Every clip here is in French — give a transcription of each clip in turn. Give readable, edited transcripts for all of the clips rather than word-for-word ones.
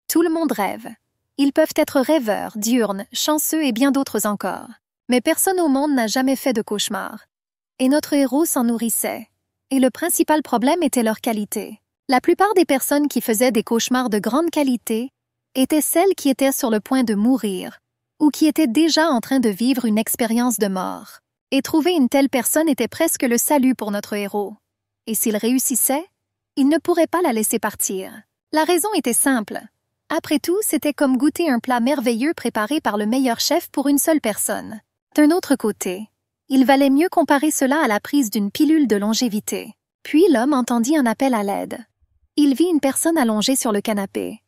Tout le monde rêve. Ils peuvent être rêveurs, diurnes, chanceux et bien d'autres encore. Mais personne au monde n'a jamais fait de cauchemar. Et notre héros s'en nourrissait. Et le principal problème était leur qualité. La plupart des personnes qui faisaient des cauchemars de grande qualité étaient celles qui étaient sur le point de mourir ou qui étaient déjà en train de vivre une expérience de mort. Et trouver une telle personne était presque le salut pour notre héros. Et s'il réussissait, il ne pourrait pas la laisser partir. La raison était simple. Après tout, c'était comme goûter un plat merveilleux préparé par le meilleur chef pour une seule personne. D'un autre côté, il valait mieux comparer cela à la prise d'une pilule de longévité. Puis l'homme entendit un appel à l'aide. Il vit une personne allongée sur le canapé.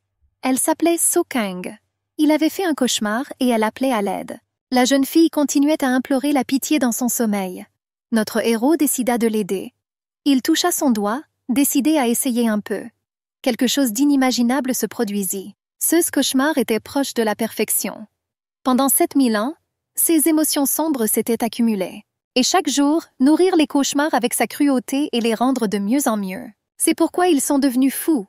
Elle s'appelait So Kang. Il avait fait un cauchemar et elle appelait à l'aide. La jeune fille continuait à implorer la pitié dans son sommeil. Notre héros décida de l'aider. Il toucha son doigt, décidé à essayer un peu. Quelque chose d'inimaginable se produisit. Ce cauchemar était proche de la perfection. Pendant 7000 ans, ces émotions sombres s'étaient accumulées. Et chaque jour, nourrir les cauchemars avec sa cruauté et les rendre de mieux en mieux. C'est pourquoi ils sont devenus fous.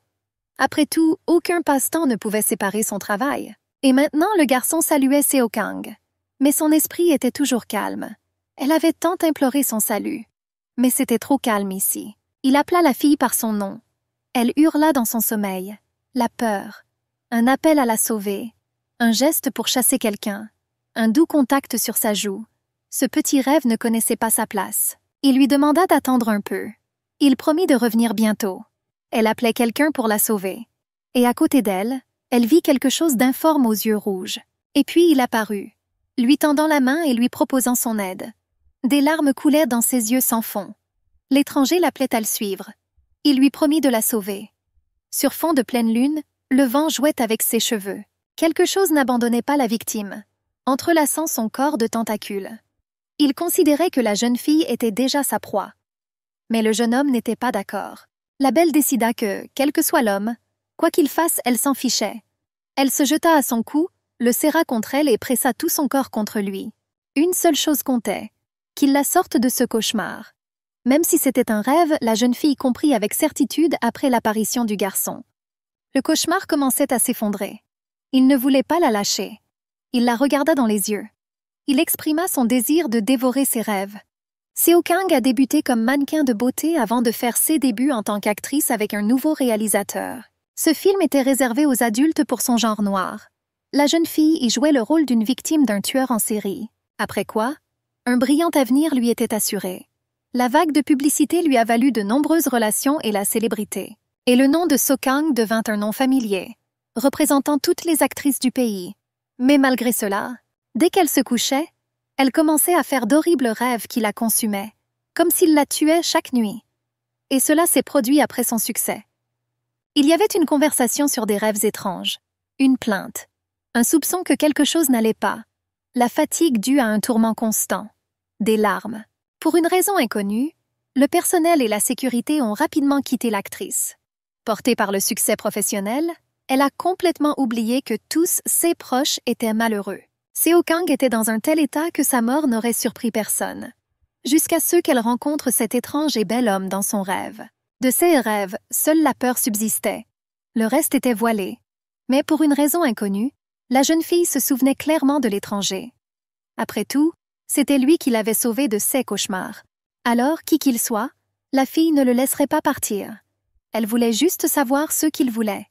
Après tout, aucun passe-temps ne pouvait séparer son travail. Et maintenant, le garçon saluait Seo Kang. Mais son esprit était toujours calme. Elle avait tant imploré son salut. Mais c'était trop calme ici. Il appela la fille par son nom. Elle hurla dans son sommeil. La peur. Un appel à la sauver. Un geste pour chasser quelqu'un. Un doux contact sur sa joue. Ce petit rêve ne connaissait pas sa place. Il lui demanda d'attendre un peu. Il promit de revenir bientôt. Elle appelait quelqu'un pour la sauver. Et à côté d'elle, elle vit quelque chose d'informe aux yeux rouges. Et puis il apparut, lui tendant la main et lui proposant son aide. Des larmes coulaient dans ses yeux sans fond. L'étranger l'appelait à le suivre. Il lui promit de la sauver. Sur fond de pleine lune, le vent jouait avec ses cheveux. Quelque chose n'abandonnait pas la victime, entrelaçant son corps de tentacules. Il considérait que la jeune fille était déjà sa proie. Mais le jeune homme n'était pas d'accord. La belle décida que, quel que soit l'homme, quoi qu'il fasse, elle s'en fichait. Elle se jeta à son cou, le serra contre elle et pressa tout son corps contre lui. Une seule chose comptait, qu'il la sorte de ce cauchemar. Même si c'était un rêve, la jeune fille comprit avec certitude après l'apparition du garçon. Le cauchemar commençait à s'effondrer. Il ne voulait pas la lâcher. Il la regarda dans les yeux. Il exprima son désir de dévorer ses rêves. Seo Kang a débuté comme mannequin de beauté avant de faire ses débuts en tant qu'actrice avec un nouveau réalisateur. Ce film était réservé aux adultes pour son genre noir. La jeune fille y jouait le rôle d'une victime d'un tueur en série. Après quoi, un brillant avenir lui était assuré. La vague de publicité lui a valu de nombreuses relations et la célébrité. Et le nom de So Kang devint un nom familier, représentant toutes les actrices du pays. Mais malgré cela, dès qu'elle se couchait, elle commençait à faire d'horribles rêves qui la consumaient, comme s'il la tuait chaque nuit. Et cela s'est produit après son succès. Il y avait une conversation sur des rêves étranges, une plainte, un soupçon que quelque chose n'allait pas, la fatigue due à un tourment constant, des larmes. Pour une raison inconnue, le personnel et la sécurité ont rapidement quitté l'actrice. Portée par le succès professionnel, elle a complètement oublié que tous ses proches étaient malheureux. Seo Kang était dans un tel état que sa mort n'aurait surpris personne. Jusqu'à ce qu'elle rencontre cet étrange et bel homme dans son rêve. De ses rêves, seule la peur subsistait. Le reste était voilé. Mais pour une raison inconnue, la jeune fille se souvenait clairement de l'étranger. Après tout, c'était lui qui l'avait sauvée de ses cauchemars. Alors, qui qu'il soit, la fille ne le laisserait pas partir. Elle voulait juste savoir ce qu'il voulait.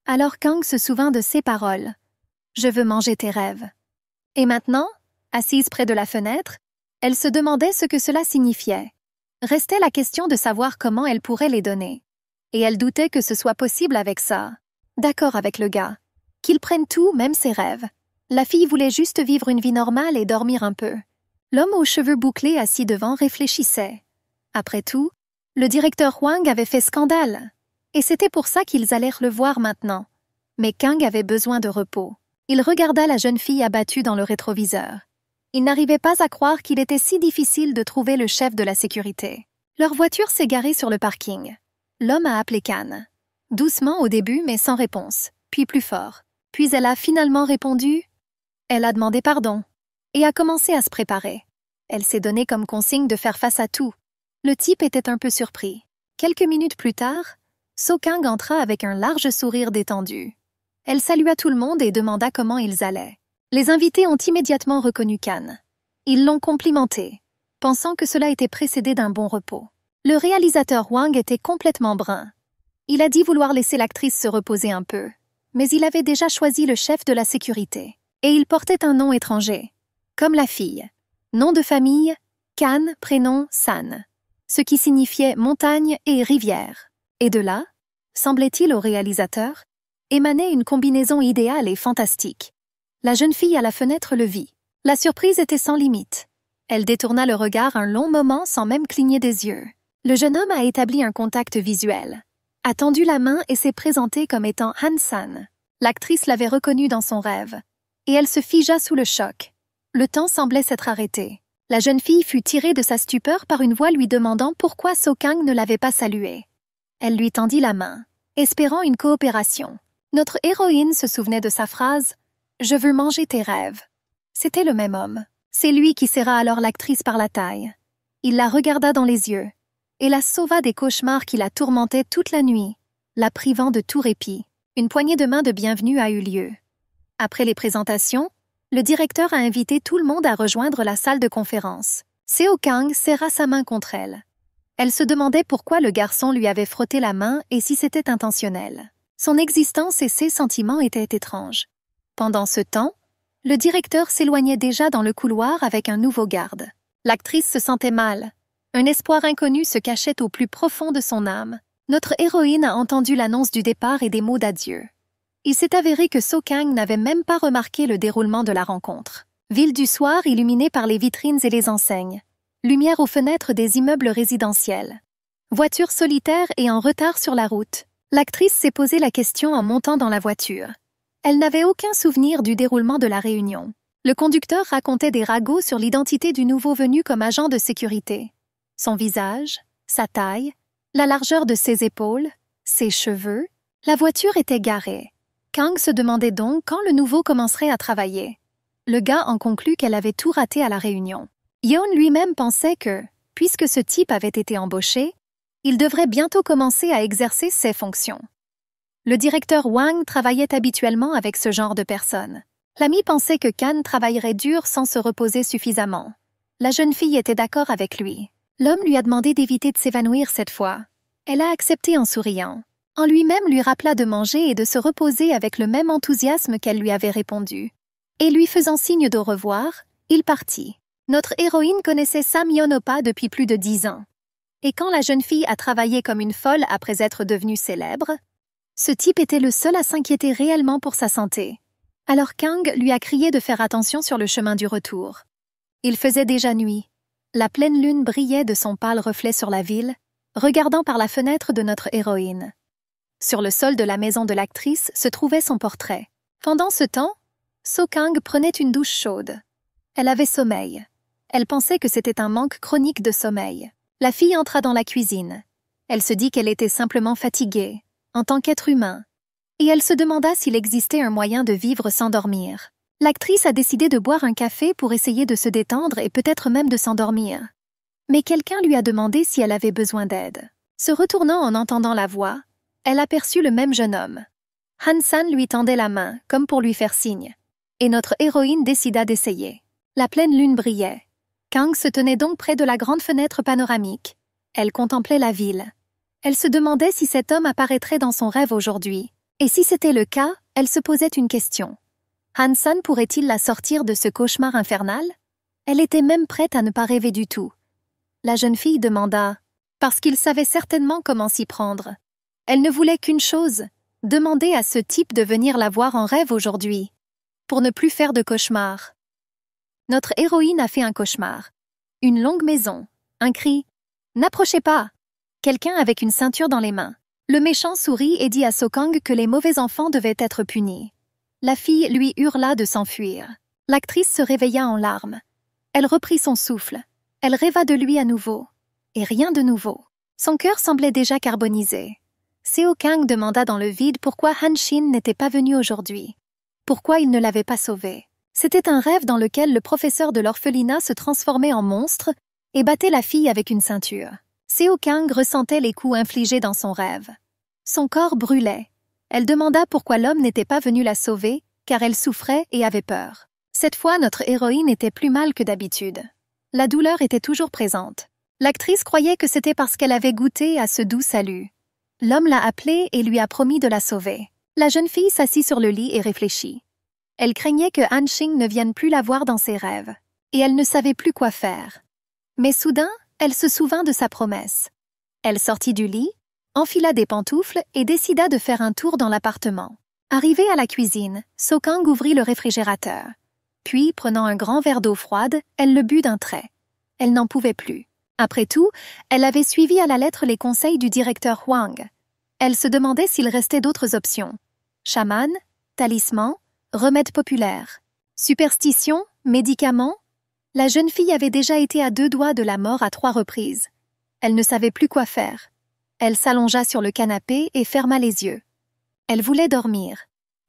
Alors Kang se souvint de ces paroles. « Je veux manger tes rêves ». Et maintenant, assise près de la fenêtre, elle se demandait ce que cela signifiait. Restait la question de savoir comment elle pourrait les donner. Et elle doutait que ce soit possible avec ça. D'accord avec le gars. Qu'il prenne tout, même ses rêves. La fille voulait juste vivre une vie normale et dormir un peu. L'homme aux cheveux bouclés assis devant réfléchissait. Après tout, le directeur Huang avait fait scandale. Et c'était pour ça qu'ils allèrent le voir maintenant. Mais Kang avait besoin de repos. Il regarda la jeune fille abattue dans le rétroviseur. Il n'arrivait pas à croire qu'il était si difficile de trouver le chef de la sécurité. Leur voiture s'est garée sur le parking. L'homme a appelé Kan. Doucement au début, mais sans réponse. Puis plus fort. Puis elle a finalement répondu. Elle a demandé pardon. Et a commencé à se préparer. Elle s'est donnée comme consigne de faire face à tout. Le type était un peu surpris. Quelques minutes plus tard, So Kang entra avec un large sourire détendu. Elle salua tout le monde et demanda comment ils allaient. Les invités ont immédiatement reconnu Kan. Ils l'ont complimenté, pensant que cela était précédé d'un bon repos. Le réalisateur Wang était complètement brun. Il a dit vouloir laisser l'actrice se reposer un peu, mais il avait déjà choisi le chef de la sécurité, et il portait un nom étranger, comme la fille. Nom de famille, Kan, prénom San, ce qui signifiait montagne et rivière. Et de là, semblait-il au réalisateur, émanait une combinaison idéale et fantastique. La jeune fille à la fenêtre le vit. La surprise était sans limite. Elle détourna le regard un long moment sans même cligner des yeux. Le jeune homme a établi un contact visuel, a tendu la main et s'est présenté comme étant Han San. L'actrice l'avait reconnu dans son rêve, et elle se figea sous le choc. Le temps semblait s'être arrêté. La jeune fille fut tirée de sa stupeur par une voix lui demandant pourquoi So Kang ne l'avait pas saluée. Elle lui tendit la main, espérant une coopération. Notre héroïne se souvenait de sa phrase « Je veux manger tes rêves ». C'était le même homme. C'est lui qui serra alors l'actrice par la taille. Il la regarda dans les yeux et la sauva des cauchemars qui la tourmentaient toute la nuit, la privant de tout répit. Une poignée de main de bienvenue a eu lieu. Après les présentations, le directeur a invité tout le monde à rejoindre la salle de conférence. Seo Kang serra sa main contre elle. Elle se demandait pourquoi le garçon lui avait frotté la main et si c'était intentionnel. Son existence et ses sentiments étaient étranges. Pendant ce temps, le directeur s'éloignait déjà dans le couloir avec un nouveau garde. L'actrice se sentait mal. Un espoir inconnu se cachait au plus profond de son âme. Notre héroïne a entendu l'annonce du départ et des mots d'adieu. Il s'est avéré que So Kang n'avait même pas remarqué le déroulement de la rencontre. Ville du soir illuminée par les vitrines et les enseignes. Lumière aux fenêtres des immeubles résidentiels. Voiture solitaire et en retard sur la route. L'actrice s'est posé la question en montant dans la voiture. Elle n'avait aucun souvenir du déroulement de la réunion. Le conducteur racontait des ragots sur l'identité du nouveau venu comme agent de sécurité. Son visage, sa taille, la largeur de ses épaules, ses cheveux. La voiture était garée. Kang se demandait donc quand le nouveau commencerait à travailler. Le gars en conclut qu'elle avait tout raté à la réunion. Yeon lui-même pensait que, puisque ce type avait été embauché, il devrait bientôt commencer à exercer ses fonctions. Le directeur Wang travaillait habituellement avec ce genre de personnes. L'ami pensait que Kan travaillerait dur sans se reposer suffisamment. La jeune fille était d'accord avec lui. L'homme lui a demandé d'éviter de s'évanouir cette fois. Elle a accepté en souriant. En lui-même lui rappela de manger et de se reposer avec le même enthousiasme qu'elle lui avait répondu. Et lui faisant signe d'au revoir, il partit. Notre héroïne connaissait Sam Yeon-oppa depuis plus de 10 ans. Et quand la jeune fille a travaillé comme une folle après être devenue célèbre, ce type était le seul à s'inquiéter réellement pour sa santé. Alors Kang lui a crié de faire attention sur le chemin du retour. Il faisait déjà nuit. La pleine lune brillait de son pâle reflet sur la ville, regardant par la fenêtre de notre héroïne. Sur le sol de la maison de l'actrice se trouvait son portrait. Pendant ce temps, So Kang prenait une douche chaude. Elle avait sommeil. Elle pensait que c'était un manque chronique de sommeil. La fille entra dans la cuisine. Elle se dit qu'elle était simplement fatiguée, en tant qu'être humain, et elle se demanda s'il existait un moyen de vivre sans dormir. L'actrice a décidé de boire un café pour essayer de se détendre et peut-être même de s'endormir. Mais quelqu'un lui a demandé si elle avait besoin d'aide. Se retournant en entendant la voix, elle aperçut le même jeune homme. Han San lui tendait la main, comme pour lui faire signe, et notre héroïne décida d'essayer. La pleine lune brillait. Kang se tenait donc près de la grande fenêtre panoramique. Elle contemplait la ville. Elle se demandait si cet homme apparaîtrait dans son rêve aujourd'hui. Et si c'était le cas, elle se posait une question. Han San pourrait-il la sortir de ce cauchemar infernal? Elle était même prête à ne pas rêver du tout. La jeune fille demanda, parce qu'il savait certainement comment s'y prendre. Elle ne voulait qu'une chose, demander à ce type de venir la voir en rêve aujourd'hui, pour ne plus faire de cauchemar. Notre héroïne a fait un cauchemar. Une longue maison, un cri « N'approchez pas !» Quelqu'un avec une ceinture dans les mains. Le méchant sourit et dit à So Kang que les mauvais enfants devaient être punis. La fille lui hurla de s'enfuir. L'actrice se réveilla en larmes. Elle reprit son souffle. Elle rêva de lui à nouveau. Et rien de nouveau. Son cœur semblait déjà carbonisé. Seo Kang demanda dans le vide pourquoi Han Shin n'était pas venu aujourd'hui. Pourquoi il ne l'avait pas sauvé. C'était un rêve dans lequel le professeur de l'orphelinat se transformait en monstre et battait la fille avec une ceinture. Seo Kang ressentait les coups infligés dans son rêve. Son corps brûlait. Elle demanda pourquoi l'homme n'était pas venu la sauver, car elle souffrait et avait peur. Cette fois, notre héroïne était plus mal que d'habitude. La douleur était toujours présente. L'actrice croyait que c'était parce qu'elle avait goûté à ce doux salut. L'homme l'a appelée et lui a promis de la sauver. La jeune fille s'assit sur le lit et réfléchit. Elle craignait que Han Xing ne vienne plus la voir dans ses rêves, et elle ne savait plus quoi faire. Mais soudain, elle se souvint de sa promesse. Elle sortit du lit, enfila des pantoufles et décida de faire un tour dans l'appartement. Arrivée à la cuisine, So Kang ouvrit le réfrigérateur. Puis, prenant un grand verre d'eau froide, elle le but d'un trait. Elle n'en pouvait plus. Après tout, elle avait suivi à la lettre les conseils du directeur Huang. Elle se demandait s'il restait d'autres options. Chaman, talisman, remède populaire, superstition, médicaments. La jeune fille avait déjà été à 2 doigts de la mort à 3 reprises. Elle ne savait plus quoi faire. Elle s'allongea sur le canapé et ferma les yeux. Elle voulait dormir.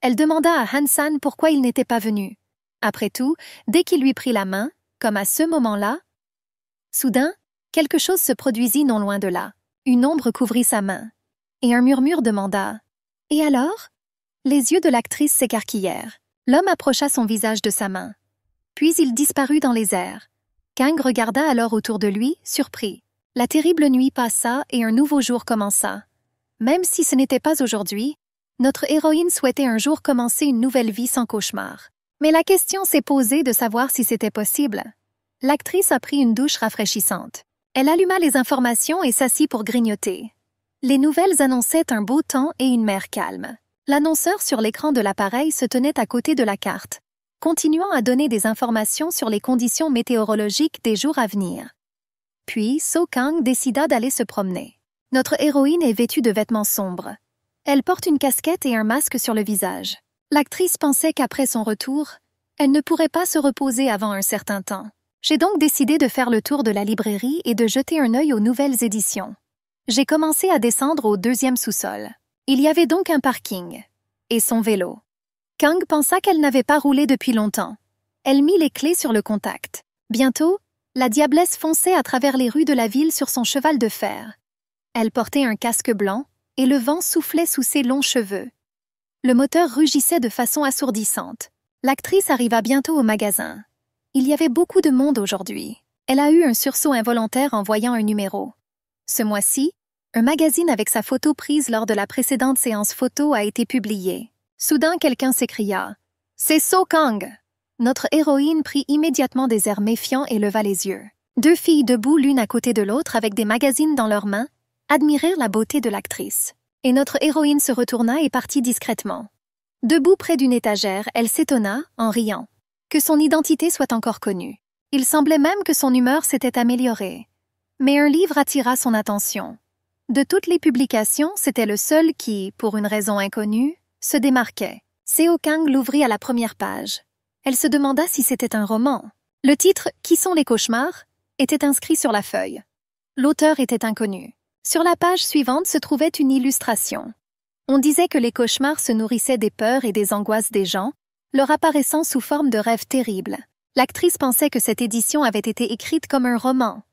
Elle demanda à Han San pourquoi il n'était pas venu. Après tout, dès qu'il lui prit la main, comme à ce moment-là, soudain, quelque chose se produisit non loin de là. Une ombre couvrit sa main. Et un murmure demanda « Et alors ?» Les yeux de l'actrice s'écarquillèrent. L'homme approcha son visage de sa main. Puis il disparut dans les airs. Kang regarda alors autour de lui, surpris. La terrible nuit passa et un nouveau jour commença. Même si ce n'était pas aujourd'hui, notre héroïne souhaitait un jour commencer une nouvelle vie sans cauchemar. Mais la question s'est posée de savoir si c'était possible. L'actrice a pris une douche rafraîchissante. Elle alluma les informations et s'assit pour grignoter. Les nouvelles annonçaient un beau temps et une mer calme. L'annonceur sur l'écran de l'appareil se tenait à côté de la carte, continuant à donner des informations sur les conditions météorologiques des jours à venir. Puis, So Kang décida d'aller se promener. Notre héroïne est vêtue de vêtements sombres. Elle porte une casquette et un masque sur le visage. L'actrice pensait qu'après son retour, elle ne pourrait pas se reposer avant un certain temps. J'ai donc décidé de faire le tour de la librairie et de jeter un œil aux nouvelles éditions. J'ai commencé à descendre au 2e sous-sol. Il y avait donc un parking. Et son vélo. Kang pensa qu'elle n'avait pas roulé depuis longtemps. Elle mit les clés sur le contact. Bientôt, la diablesse fonçait à travers les rues de la ville sur son cheval de fer. Elle portait un casque blanc, et le vent soufflait sous ses longs cheveux. Le moteur rugissait de façon assourdissante. L'actrice arriva bientôt au magasin. Il y avait beaucoup de monde aujourd'hui. Elle a eu un sursaut involontaire en voyant un numéro. Ce mois-ci, un magazine avec sa photo prise lors de la précédente séance photo a été publié. Soudain, quelqu'un s'écria « C'est So Kang !» Notre héroïne prit immédiatement des airs méfiants et leva les yeux. 2 filles debout l'une à côté de l'autre avec des magazines dans leurs mains admirèrent la beauté de l'actrice. Et notre héroïne se retourna et partit discrètement. Debout près d'une étagère, elle s'étonna, en riant, que son identité soit encore connue. Il semblait même que son humeur s'était améliorée. Mais un livre attira son attention. De toutes les publications, c'était le seul qui, pour une raison inconnue, se démarquait. So Kang l'ouvrit à la première page. Elle se demanda si c'était un roman. Le titre « Qui sont les cauchemars ?» était inscrit sur la feuille. L'auteur était inconnu. Sur la page suivante se trouvait une illustration. On disait que les cauchemars se nourrissaient des peurs et des angoisses des gens, leur apparaissant sous forme de rêves terribles. L'actrice pensait que cette édition avait été écrite comme un roman.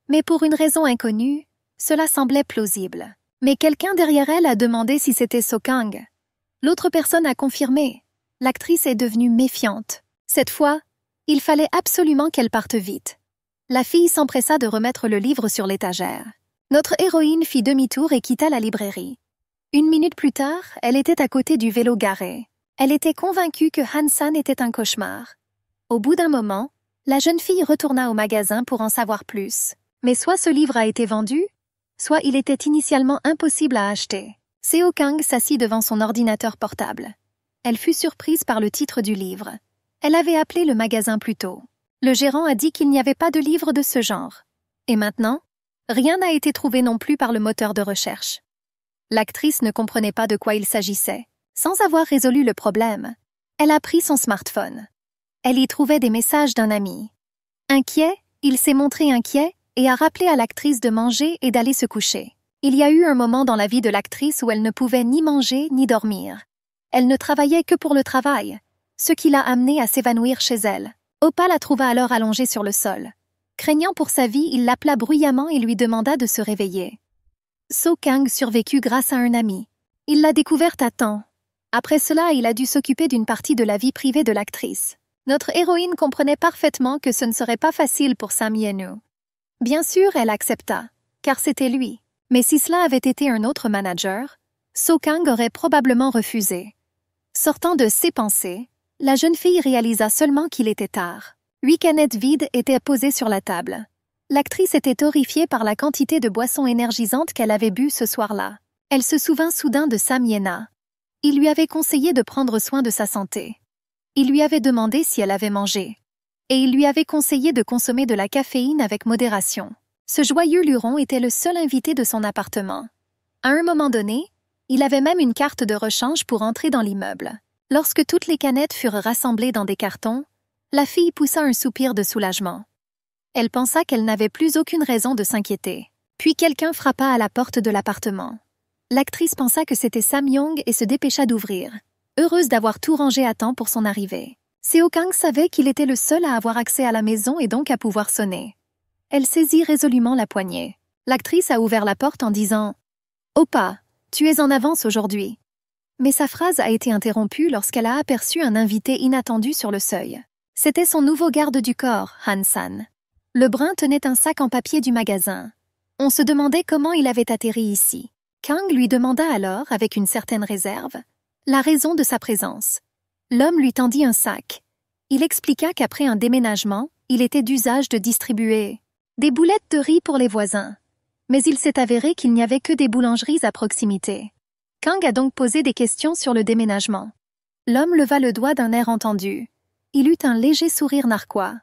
Mais pour une raison inconnue, cela semblait plausible. Mais quelqu'un derrière elle a demandé si c'était So Kang. L'autre personne a confirmé. L'actrice est devenue méfiante. Cette fois, il fallait absolument qu'elle parte vite. La fille s'empressa de remettre le livre sur l'étagère. Notre héroïne fit demi-tour et quitta la librairie. 1 minute plus tard, elle était à côté du vélo garé. Elle était convaincue que Han San était un cauchemar. Au bout d'un moment, la jeune fille retourna au magasin pour en savoir plus. Mais soit ce livre a été vendu, soit il était initialement impossible à acheter. So Kang s'assit devant son ordinateur portable. Elle fut surprise par le titre du livre. Elle avait appelé le magasin plus tôt. Le gérant a dit qu'il n'y avait pas de livre de ce genre. Et maintenant, rien n'a été trouvé non plus par le moteur de recherche. L'actrice ne comprenait pas de quoi il s'agissait. Sans avoir résolu le problème, elle a pris son smartphone. Elle y trouvait des messages d'un ami. Inquiet, il s'est montré inquiet et a rappelé à l'actrice de manger et d'aller se coucher. Il y a eu un moment dans la vie de l'actrice où elle ne pouvait ni manger ni dormir. Elle ne travaillait que pour le travail, ce qui l'a amenée à s'évanouir chez elle. Opal la trouva alors allongée sur le sol. Craignant pour sa vie, il l'appela bruyamment et lui demanda de se réveiller. So Kang survécut grâce à un ami. Il l'a découverte à temps. Après cela, il a dû s'occuper d'une partie de la vie privée de l'actrice. Notre héroïne comprenait parfaitement que ce ne serait pas facile pour Sam Yenu. Bien sûr, elle accepta, car c'était lui. Mais si cela avait été un autre manager, So Kang aurait probablement refusé. Sortant de ses pensées, la jeune fille réalisa seulement qu'il était tard. 8 canettes vides étaient posées sur la table. L'actrice était horrifiée par la quantité de boissons énergisantes qu'elle avait bu ce soir-là. Elle se souvint soudain de Sam Yena. Il lui avait conseillé de prendre soin de sa santé. Il lui avait demandé si elle avait mangé. Et il lui avait conseillé de consommer de la caféine avec modération. Ce joyeux luron était le seul invité de son appartement. À un moment donné, il avait même une carte de rechange pour entrer dans l'immeuble. Lorsque toutes les canettes furent rassemblées dans des cartons, la fille poussa un soupir de soulagement. Elle pensa qu'elle n'avait plus aucune raison de s'inquiéter. Puis quelqu'un frappa à la porte de l'appartement. L'actrice pensa que c'était Sam Young et se dépêcha d'ouvrir, heureuse d'avoir tout rangé à temps pour son arrivée. Seo Kang savait qu'il était le seul à avoir accès à la maison et donc à pouvoir sonner. Elle saisit résolument la poignée. L'actrice a ouvert la porte en disant « Oppa, tu es en avance aujourd'hui. » Mais sa phrase a été interrompue lorsqu'elle a aperçu un invité inattendu sur le seuil. C'était son nouveau garde du corps, Han San. Le brun tenait un sac en papier du magasin. On se demandait comment il avait atterri ici. Kang lui demanda alors, avec une certaine réserve, la raison de sa présence. L'homme lui tendit un sac. Il expliqua qu'après un déménagement, il était d'usage de distribuer des boulettes de riz pour les voisins. Mais il s'est avéré qu'il n'y avait que des boulangeries à proximité. Kang a donc posé des questions sur le déménagement. L'homme leva le doigt d'un air entendu. Il eut un léger sourire narquois.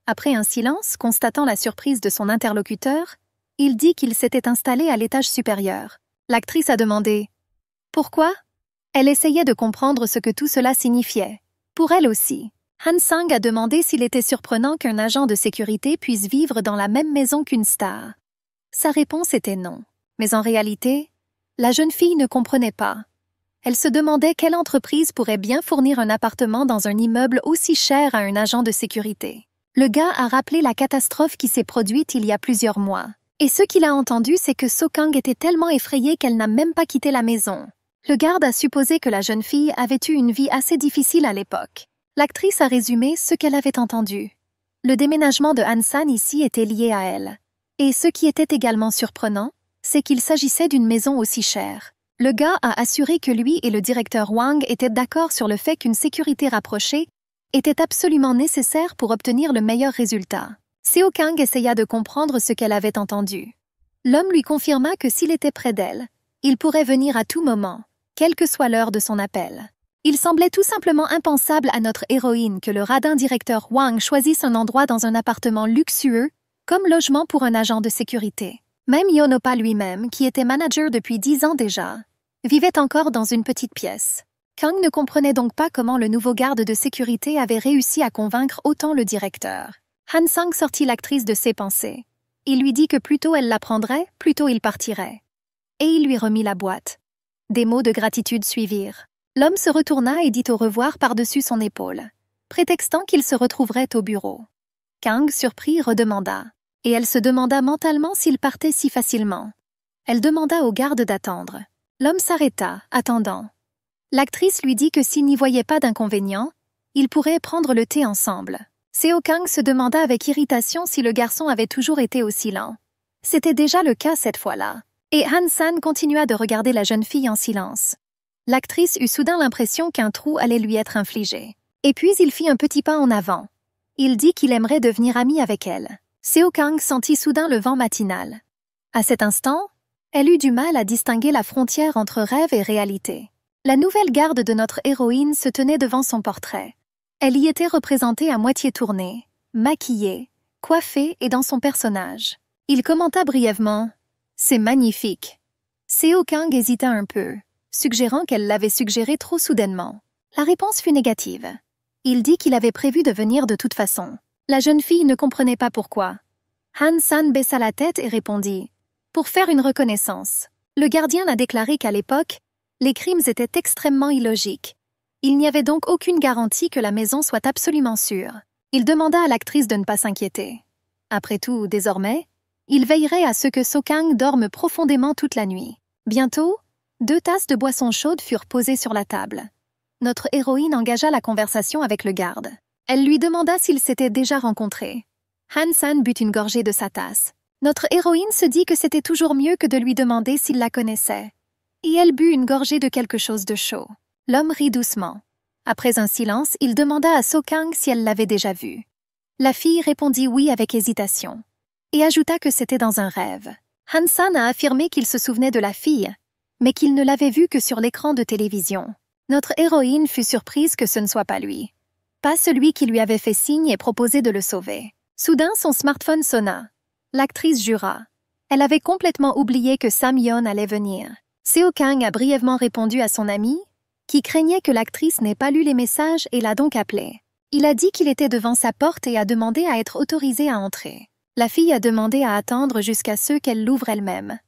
Après un silence, constatant la surprise de son interlocuteur, il dit qu'il s'était installé à l'étage supérieur. L'actrice a demandé « Pourquoi ?» Elle essayait de comprendre ce que tout cela signifiait. Pour elle aussi. Han Sang a demandé s'il était surprenant qu'un agent de sécurité puisse vivre dans la même maison qu'une star. Sa réponse était non. Mais en réalité, la jeune fille ne comprenait pas. Elle se demandait quelle entreprise pourrait bien fournir un appartement dans un immeuble aussi cher à un agent de sécurité. Le gars a rappelé la catastrophe qui s'est produite il y a plusieurs mois. Et ce qu'il a entendu, c'est que So Kang était tellement effrayée qu'elle n'a même pas quitté la maison. Le garde a supposé que la jeune fille avait eu une vie assez difficile à l'époque. L'actrice a résumé ce qu'elle avait entendu. Le déménagement de Han San ici était lié à elle. Et ce qui était également surprenant, c'est qu'il s'agissait d'une maison aussi chère. Le gars a assuré que lui et le directeur Wang étaient d'accord sur le fait qu'une sécurité rapprochée était absolument nécessaire pour obtenir le meilleur résultat. Seo Kang essaya de comprendre ce qu'elle avait entendu. L'homme lui confirma que s'il était près d'elle, il pourrait venir à tout moment, quelle que soit l'heure de son appel. Il semblait tout simplement impensable à notre héroïne que le radin directeur Wang choisisse un endroit dans un appartement luxueux comme logement pour un agent de sécurité. Même Yonopa lui-même, qui était manager depuis 10 ans déjà, vivait encore dans une petite pièce. Kang ne comprenait donc pas comment le nouveau garde de sécurité avait réussi à convaincre autant le directeur. Han Sang sortit l'actrice de ses pensées. Il lui dit que plus tôt elle l'apprendrait, plus tôt il partirait. Et il lui remit la boîte. Des mots de gratitude suivirent. L'homme se retourna et dit au revoir par-dessus son épaule, prétextant qu'il se retrouverait au bureau. Kang, surpris, redemanda. Et elle se demanda mentalement s'il partait si facilement. Elle demanda au garde d'attendre. L'homme s'arrêta, attendant. L'actrice lui dit que s'il n'y voyait pas d'inconvénient, ils pourraient prendre le thé ensemble. Seo Kang se demanda avec irritation si le garçon avait toujours été aussi lent. C'était déjà le cas cette fois-là. Et Han San continua de regarder la jeune fille en silence. L'actrice eut soudain l'impression qu'un trou allait lui être infligé. Et puis il fit un petit pas en avant. Il dit qu'il aimerait devenir ami avec elle. Seo Kang sentit soudain le vent matinal. À cet instant, elle eut du mal à distinguer la frontière entre rêve et réalité. La nouvelle garde de notre héroïne se tenait devant son portrait. Elle y était représentée à moitié tournée, maquillée, coiffée et dans son personnage. Il commenta brièvement « C'est magnifique ». Seo Kang hésita un peu, suggérant qu'elle l'avait suggéré trop soudainement. La réponse fut négative. Il dit qu'il avait prévu de venir de toute façon. La jeune fille ne comprenait pas pourquoi. Han San baissa la tête et répondit « Pour faire une reconnaissance ». Le gardien a déclaré qu'à l'époque, les crimes étaient extrêmement illogiques. Il n'y avait donc aucune garantie que la maison soit absolument sûre. Il demanda à l'actrice de ne pas s'inquiéter. Après tout, désormais, il veillerait à ce que So Kang dorme profondément toute la nuit. Bientôt, 2 tasses de boisson chaude furent posées sur la table. Notre héroïne engagea la conversation avec le garde. Elle lui demanda s'ils s'étaient déjà rencontrés. Han-san but une gorgée de sa tasse. Notre héroïne se dit que c'était toujours mieux que de lui demander s'il la connaissait. Et elle but une gorgée de quelque chose de chaud. L'homme rit doucement. Après un silence, il demanda à So-kang si elle l'avait déjà vue. La fille répondit oui avec hésitation. Et ajouta que c'était dans un rêve. Han-san a affirmé qu'il se souvenait de la fille, mais qu'il ne l'avait vue que sur l'écran de télévision. Notre héroïne fut surprise que ce ne soit pas lui. Pas celui qui lui avait fait signe et proposé de le sauver. Soudain, son smartphone sonna. L'actrice jura. Elle avait complètement oublié que Sam-yeon allait venir. Seo-kang a brièvement répondu à son ami, qui craignait que l'actrice n'ait pas lu les messages et l'a donc appelé. Il a dit qu'il était devant sa porte et a demandé à être autorisé à entrer. La fille a demandé à attendre jusqu'à ce qu'elle l'ouvre elle-même.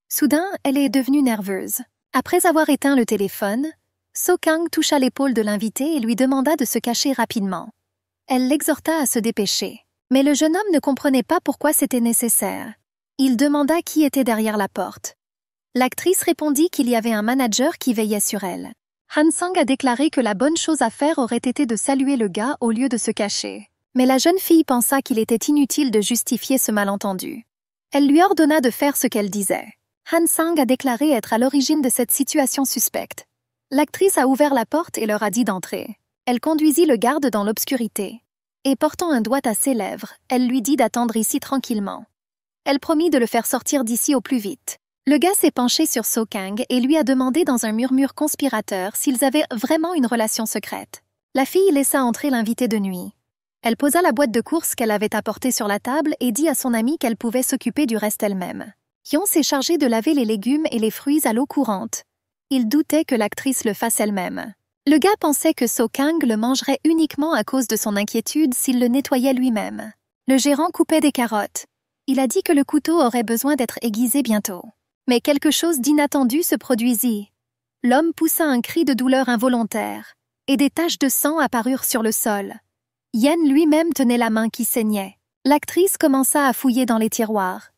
Soudain, elle est devenue nerveuse. Après avoir éteint le téléphone, So-kang toucha l'épaule de l'invité et lui demanda de se cacher rapidement. Elle l'exhorta à se dépêcher. Mais le jeune homme ne comprenait pas pourquoi c'était nécessaire. Il demanda qui était derrière la porte. L'actrice répondit qu'il y avait un manager qui veillait sur elle. Han-sang a déclaré que la bonne chose à faire aurait été de saluer le gars au lieu de se cacher. Mais la jeune fille pensa qu'il était inutile de justifier ce malentendu. Elle lui ordonna de faire ce qu'elle disait. Han-sang a déclaré être à l'origine de cette situation suspecte. L'actrice a ouvert la porte et leur a dit d'entrer. Elle conduisit le garde dans l'obscurité. Et portant un doigt à ses lèvres, elle lui dit d'attendre ici tranquillement. Elle promit de le faire sortir d'ici au plus vite. Le gars s'est penché sur So-kang et lui a demandé dans un murmure conspirateur s'ils avaient vraiment une relation secrète. La fille laissa entrer l'invité de nuit. Elle posa la boîte de courses qu'elle avait apportée sur la table et dit à son amie qu'elle pouvait s'occuper du reste elle-même. Hyun s'est chargé de laver les légumes et les fruits à l'eau courante. Il doutait que l'actrice le fasse elle-même. Le gars pensait que So-kang le mangerait uniquement à cause de son inquiétude s'il le nettoyait lui-même. Le gérant coupait des carottes. Il a dit que le couteau aurait besoin d'être aiguisé bientôt. Mais quelque chose d'inattendu se produisit. L'homme poussa un cri de douleur involontaire, et des taches de sang apparurent sur le sol. Yen lui-même tenait la main qui saignait. L'actrice commença à fouiller dans les tiroirs.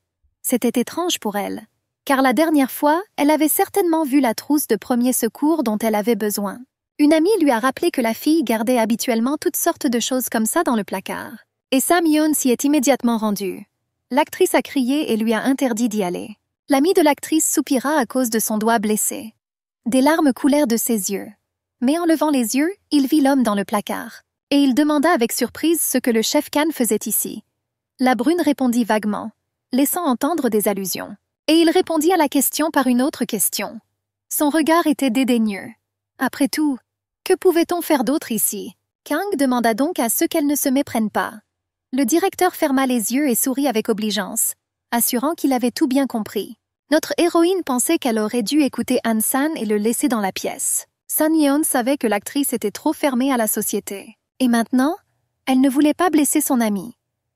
C'était étrange pour elle, car la dernière fois, elle avait certainement vu la trousse de premiers secours dont elle avait besoin. Une amie lui a rappelé que la fille gardait habituellement toutes sortes de choses comme ça dans le placard. Et Sam-yeon s'y est immédiatement rendu. L'actrice a crié et lui a interdit d'y aller. L'ami de l'actrice soupira à cause de son doigt blessé. Des larmes coulèrent de ses yeux. Mais en levant les yeux, il vit l'homme dans le placard. Et il demanda avec surprise ce que le chef Khan faisait ici. La brune répondit vaguement, laissant entendre des allusions. Et il répondit à la question par une autre question. Son regard était dédaigneux. Après tout, que pouvait-on faire d'autre ici? Kang demanda donc à ceux qu'elle ne se méprenne pas. Le directeur ferma les yeux et sourit avec obligeance, assurant qu'il avait tout bien compris. Notre héroïne pensait qu'elle aurait dû écouter Han-san et le laisser dans la pièce. Sun-yeon savait que l'actrice était trop fermée à la société. Et maintenant, elle ne voulait pas blesser son ami.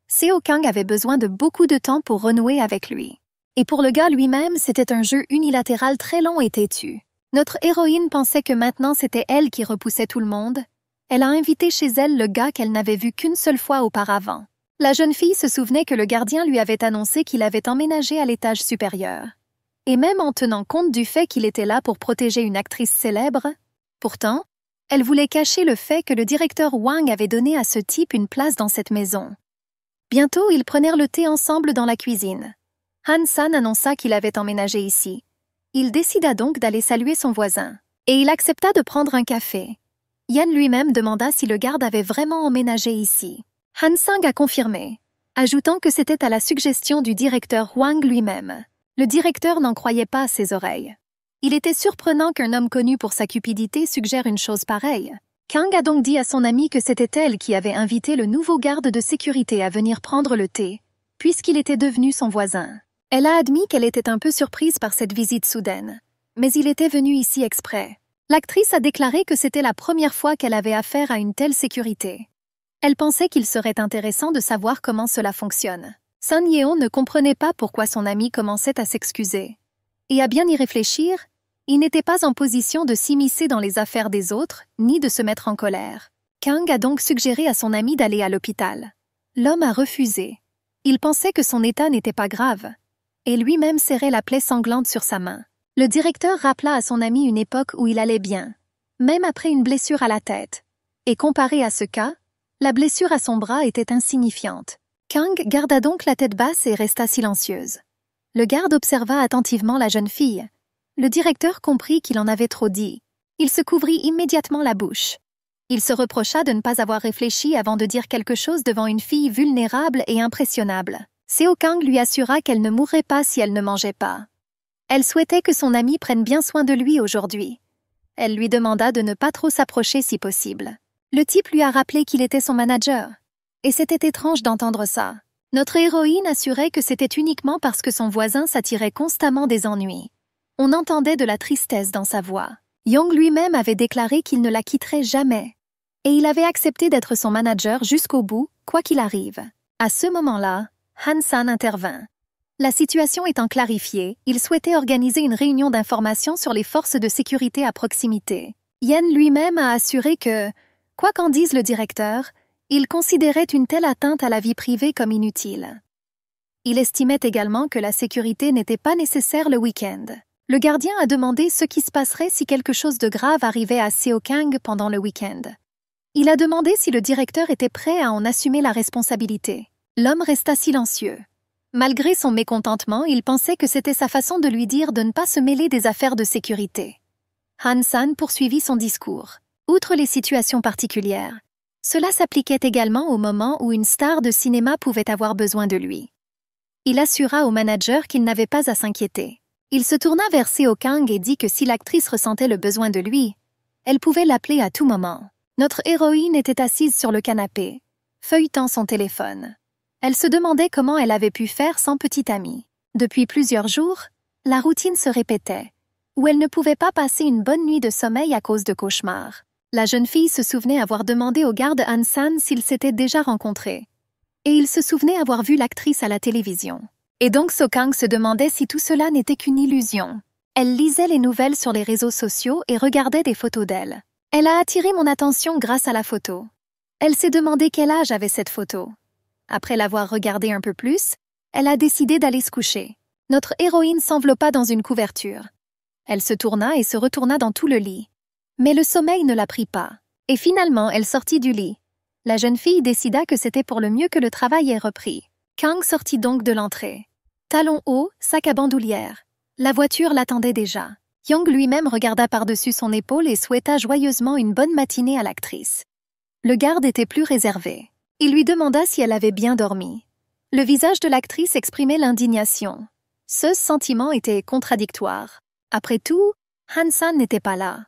Seo-kang avait besoin de beaucoup de temps pour renouer avec lui. Et pour le gars lui-même, c'était un jeu unilatéral très long et têtu. Notre héroïne pensait que maintenant c'était elle qui repoussait tout le monde. Elle a invité chez elle le gars qu'elle n'avait vu qu'une seule fois auparavant. La jeune fille se souvenait que le gardien lui avait annoncé qu'il avait emménagé à l'étage supérieur. Et même en tenant compte du fait qu'il était là pour protéger une actrice célèbre, pourtant, elle voulait cacher le fait que le directeur Wang avait donné à ce type une place dans cette maison. Bientôt, ils prenèrent le thé ensemble dans la cuisine. Han-san annonça qu'il avait emménagé ici. Il décida donc d'aller saluer son voisin. Et il accepta de prendre un café. Yen lui-même demanda si le garde avait vraiment emménagé ici. Han-sang a confirmé, ajoutant que c'était à la suggestion du directeur Wang lui-même. Le directeur n'en croyait pas à ses oreilles. Il était surprenant qu'un homme connu pour sa cupidité suggère une chose pareille. Kang a donc dit à son amie que c'était elle qui avait invité le nouveau garde de sécurité à venir prendre le thé, puisqu'il était devenu son voisin. Elle a admis qu'elle était un peu surprise par cette visite soudaine, mais il était venu ici exprès. L'actrice a déclaré que c'était la première fois qu'elle avait affaire à une telle sécurité. Elle pensait qu'il serait intéressant de savoir comment cela fonctionne. Sun-yeon ne comprenait pas pourquoi son ami commençait à s'excuser. Et à bien y réfléchir, il n'était pas en position de s'immiscer dans les affaires des autres, ni de se mettre en colère. Kang a donc suggéré à son ami d'aller à l'hôpital. L'homme a refusé. Il pensait que son état n'était pas grave, et lui-même serrait la plaie sanglante sur sa main. Le directeur rappela à son ami une époque où il allait bien, même après une blessure à la tête. Et comparé à ce cas, la blessure à son bras était insignifiante. Kang garda donc la tête basse et resta silencieuse. Le garde observa attentivement la jeune fille. Le directeur comprit qu'il en avait trop dit. Il se couvrit immédiatement la bouche. Il se reprocha de ne pas avoir réfléchi avant de dire quelque chose devant une fille vulnérable et impressionnable. Seo Kang lui assura qu'elle ne mourrait pas si elle ne mangeait pas. Elle souhaitait que son ami prenne bien soin de lui aujourd'hui. Elle lui demanda de ne pas trop s'approcher si possible. Le type lui a rappelé qu'il était son manager. Et c'était étrange d'entendre ça. Notre héroïne assurait que c'était uniquement parce que son voisin s'attirait constamment des ennuis. On entendait de la tristesse dans sa voix. Young lui-même avait déclaré qu'il ne la quitterait jamais. Et il avait accepté d'être son manager jusqu'au bout, quoi qu'il arrive. À ce moment-là, Han-san intervint. La situation étant clarifiée, il souhaitait organiser une réunion d'information sur les forces de sécurité à proximité. Yen lui-même a assuré que, quoi qu'en dise le directeur, il considérait une telle atteinte à la vie privée comme inutile. Il estimait également que la sécurité n'était pas nécessaire le week-end. Le gardien a demandé ce qui se passerait si quelque chose de grave arrivait à Seo Kang pendant le week-end. Il a demandé si le directeur était prêt à en assumer la responsabilité. L'homme resta silencieux. Malgré son mécontentement, il pensait que c'était sa façon de lui dire de ne pas se mêler des affaires de sécurité. Han-san poursuivit son discours. Outre les situations particulières, cela s'appliquait également au moment où une star de cinéma pouvait avoir besoin de lui. Il assura au manager qu'il n'avait pas à s'inquiéter. Il se tourna vers Seo Kang et dit que si l'actrice ressentait le besoin de lui, elle pouvait l'appeler à tout moment. Notre héroïne était assise sur le canapé, feuilletant son téléphone. Elle se demandait comment elle avait pu faire sans petit ami. Depuis plusieurs jours, la routine se répétait, où elle ne pouvait pas passer une bonne nuit de sommeil à cause de cauchemars. La jeune fille se souvenait avoir demandé au garde Han-san s'ils s'étaient déjà rencontrés. Et il se souvenait avoir vu l'actrice à la télévision. Et donc Seo Kang se demandait si tout cela n'était qu'une illusion. Elle lisait les nouvelles sur les réseaux sociaux et regardait des photos d'elle. Elle a attiré mon attention grâce à la photo. Elle s'est demandé quel âge avait cette photo. Après l'avoir regardée un peu plus, elle a décidé d'aller se coucher. Notre héroïne s'enveloppa dans une couverture. Elle se tourna et se retourna dans tout le lit. Mais le sommeil ne la prit pas. Et finalement, elle sortit du lit. La jeune fille décida que c'était pour le mieux que le travail ait repris. Kang sortit donc de l'entrée. Talons hauts, sac à bandoulière. La voiture l'attendait déjà. Young lui-même regarda par-dessus son épaule et souhaita joyeusement une bonne matinée à l'actrice. Le garde était plus réservé. Il lui demanda si elle avait bien dormi. Le visage de l'actrice exprimait l'indignation. Ce sentiment était contradictoire. Après tout, Han-san n'était pas là.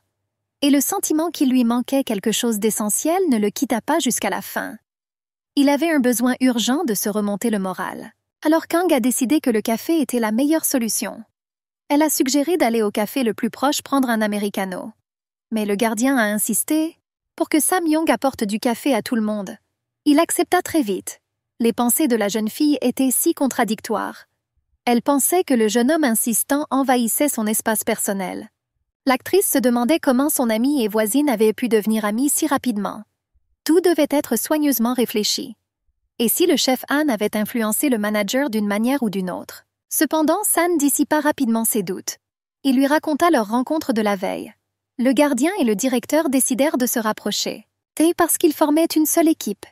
Et le sentiment qu'il lui manquait quelque chose d'essentiel ne le quitta pas jusqu'à la fin. Il avait un besoin urgent de se remonter le moral. Alors Kang a décidé que le café était la meilleure solution. Elle a suggéré d'aller au café le plus proche prendre un americano. Mais le gardien a insisté pour que Sam Young apporte du café à tout le monde. Il accepta très vite. Les pensées de la jeune fille étaient si contradictoires. Elle pensait que le jeune homme insistant envahissait son espace personnel. L'actrice se demandait comment son amie et voisine avaient pu devenir amies si rapidement. Tout devait être soigneusement réfléchi. Et si le chef Han avait influencé le manager d'une manière ou d'une autre? Cependant, San dissipa rapidement ses doutes. Il lui raconta leur rencontre de la veille. Le gardien et le directeur décidèrent de se rapprocher. C'est parce qu'ils formaient une seule équipe.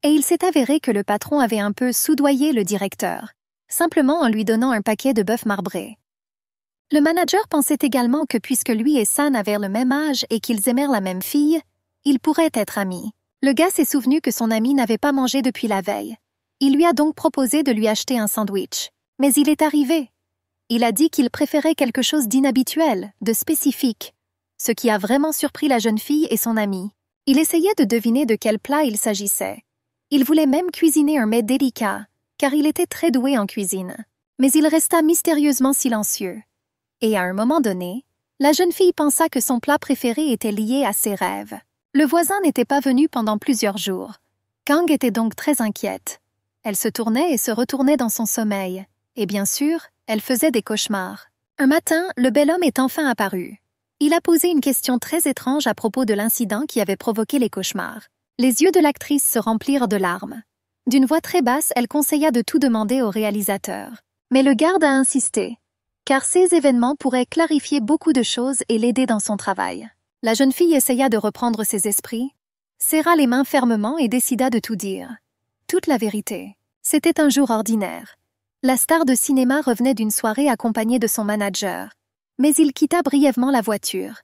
Et il s'est avéré que le patron avait un peu soudoyé le directeur, simplement en lui donnant un paquet de bœuf marbré. Le manager pensait également que puisque lui et San avaient le même âge et qu'ils aimèrent la même fille, ils pourraient être amis. Le gars s'est souvenu que son ami n'avait pas mangé depuis la veille. Il lui a donc proposé de lui acheter un sandwich. Mais il est arrivé. Il a dit qu'il préférait quelque chose d'inhabituel, de spécifique, ce qui a vraiment surpris la jeune fille et son ami. Il essayait de deviner de quel plat il s'agissait. Il voulait même cuisiner un mets délicat, car il était très doué en cuisine. Mais il resta mystérieusement silencieux. Et à un moment donné, la jeune fille pensa que son plat préféré était lié à ses rêves. Le voisin n'était pas venu pendant plusieurs jours. Kang était donc très inquiète. Elle se tournait et se retournait dans son sommeil. Et bien sûr, elle faisait des cauchemars. Un matin, le bel homme est enfin apparu. Il a posé une question très étrange à propos de l'incident qui avait provoqué les cauchemars. Les yeux de l'actrice se remplirent de larmes. D'une voix très basse, elle conseilla de tout demander au réalisateur. Mais le garde a insisté. car ces événements pourraient clarifier beaucoup de choses et l'aider dans son travail. La jeune fille essaya de reprendre ses esprits, serra les mains fermement et décida de tout dire. Toute la vérité. C'était un jour ordinaire. La star de cinéma revenait d'une soirée accompagnée de son manager. Mais il quitta brièvement la voiture.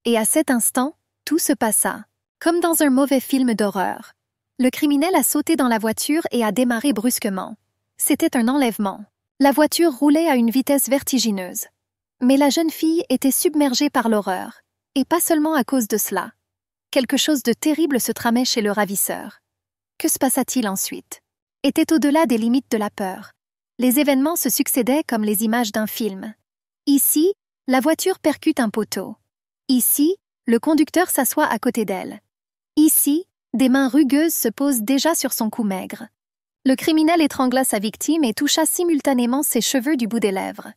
Et à cet instant, tout se passa. Comme dans un mauvais film d'horreur. Le criminel a sauté dans la voiture et a démarré brusquement. C'était un enlèvement. La voiture roulait à une vitesse vertigineuse. Mais la jeune fille était submergée par l'horreur. Et pas seulement à cause de cela. Quelque chose de terrible se tramait chez le ravisseur. Que se passa-t-il ensuite? Était au-delà des limites de la peur. Les événements se succédaient comme les images d'un film. Ici, la voiture percute un poteau. Ici, le conducteur s'assoit à côté d'elle. Ici, des mains rugueuses se posent déjà sur son cou maigre. Le criminel étrangla sa victime et toucha simultanément ses cheveux du bout des lèvres.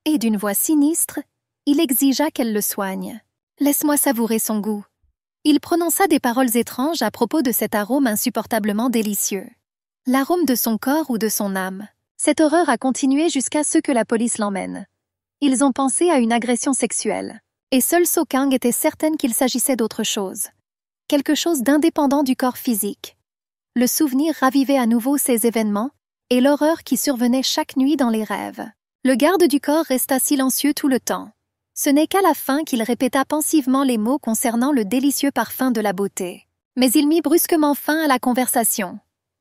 Et d'une voix sinistre, il exigea qu'elle le soigne. « Laisse-moi savourer son goût. » Il prononça des paroles étranges à propos de cet arôme insupportablement délicieux. L'arôme de son corps ou de son âme. Cette horreur a continué jusqu'à ce que la police l'emmène. Ils ont pensé à une agression sexuelle. Et seule So Kang était certaine qu'il s'agissait d'autre chose. Quelque chose d'indépendant du corps physique. Le souvenir ravivait à nouveau ces événements et l'horreur qui survenait chaque nuit dans les rêves. Le garde du corps resta silencieux tout le temps. Ce n'est qu'à la fin qu'il répéta pensivement les mots concernant le délicieux parfum de la beauté. Mais il mit brusquement fin à la conversation.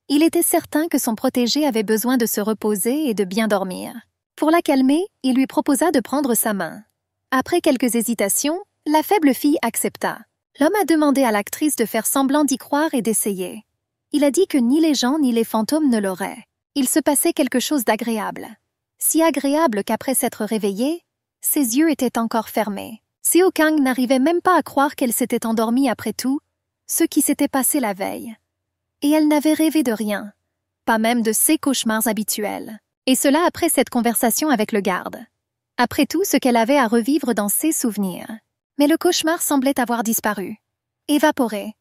Il était certain que son protégé avait besoin de se reposer et de bien dormir. Pour la calmer, il lui proposa de prendre sa main. Après quelques hésitations, la faible fille accepta. L'homme a demandé à l'actrice de faire semblant d'y croire et d'essayer. Il a dit que ni les gens ni les fantômes ne l'auraient. Il se passait quelque chose d'agréable. Si agréable qu'après s'être réveillée, ses yeux étaient encore fermés. So Kang n'arrivait même pas à croire qu'elle s'était endormie après tout, ce qui s'était passé la veille. Et elle n'avait rêvé de rien, pas même de ses cauchemars habituels. Et cela après cette conversation avec le garde. Après tout ce qu'elle avait à revivre dans ses souvenirs. Mais le cauchemar semblait avoir disparu. Évaporé,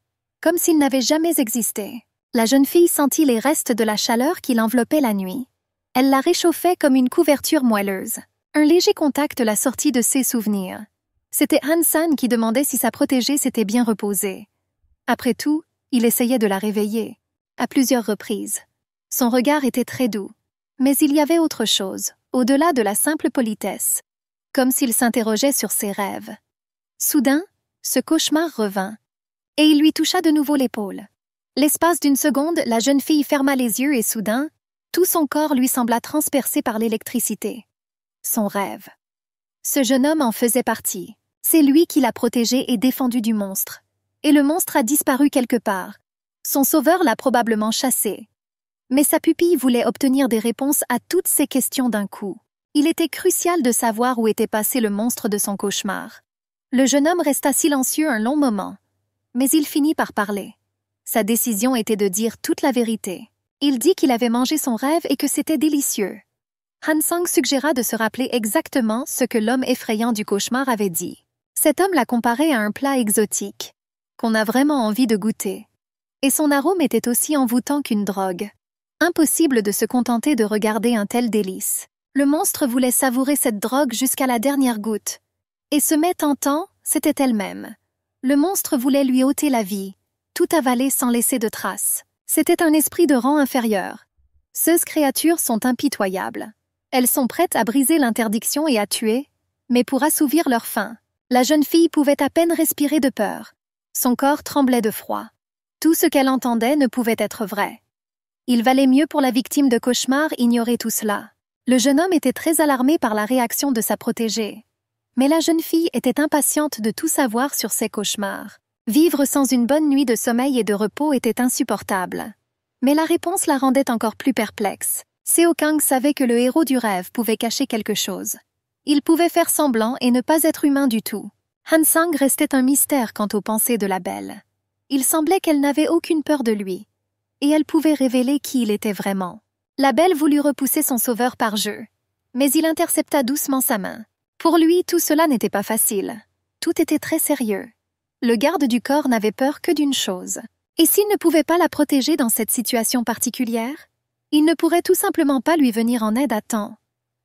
comme s'il n'avait jamais existé. La jeune fille sentit les restes de la chaleur qui l'enveloppait la nuit. Elle la réchauffait comme une couverture moelleuse. Un léger contact la sortit de ses souvenirs. C'était Han-san qui demandait si sa protégée s'était bien reposée. Après tout, il essayait de la réveiller, à plusieurs reprises. Son regard était très doux. Mais il y avait autre chose, au-delà de la simple politesse, comme s'il s'interrogeait sur ses rêves. Soudain, ce cauchemar revint, et il lui toucha de nouveau l'épaule. L'espace d'une seconde, la jeune fille ferma les yeux et soudain, tout son corps lui sembla transpercé par l'électricité. Son rêve. Ce jeune homme en faisait partie. C'est lui qui l'a protégée et défendue du monstre. Et le monstre a disparu quelque part. Son sauveur l'a probablement chassé. Mais sa pupille voulait obtenir des réponses à toutes ces questions d'un coup. Il était crucial de savoir où était passé le monstre de son cauchemar. Le jeune homme resta silencieux un long moment. Mais il finit par parler. Sa décision était de dire toute la vérité. Il dit qu'il avait mangé son rêve et que c'était délicieux. Han-sang suggéra de se rappeler exactement ce que l'homme effrayant du cauchemar avait dit. Cet homme l'a comparé à un plat exotique, qu'on a vraiment envie de goûter. Et son arôme était aussi envoûtant qu'une drogue. Impossible de se contenter de regarder un tel délice. Le monstre voulait savourer cette drogue jusqu'à la dernière goutte. Et se met tentant, c'était elle-même. Le monstre voulait lui ôter la vie, tout avaler sans laisser de traces. C'était un esprit de rang inférieur. Ces créatures sont impitoyables. Elles sont prêtes à briser l'interdiction et à tuer, mais pour assouvir leur faim. La jeune fille pouvait à peine respirer de peur. Son corps tremblait de froid. Tout ce qu'elle entendait ne pouvait être vrai. Il valait mieux pour la victime de cauchemar ignorer tout cela. Le jeune homme était très alarmé par la réaction de sa protégée. Mais la jeune fille était impatiente de tout savoir sur ses cauchemars. Vivre sans une bonne nuit de sommeil et de repos était insupportable. Mais la réponse la rendait encore plus perplexe. So Kang savait que le héros du rêve pouvait cacher quelque chose. Il pouvait faire semblant et ne pas être humain du tout. Han-sang restait un mystère quant aux pensées de la belle. Il semblait qu'elle n'avait aucune peur de lui. Et elle pouvait révéler qui il était vraiment. La belle voulut repousser son sauveur par jeu. Mais il intercepta doucement sa main. Pour lui, tout cela n'était pas facile. Tout était très sérieux. Le garde du corps n'avait peur que d'une chose. Et s'il ne pouvait pas la protéger dans cette situation particulière? Il ne pourrait tout simplement pas lui venir en aide à temps.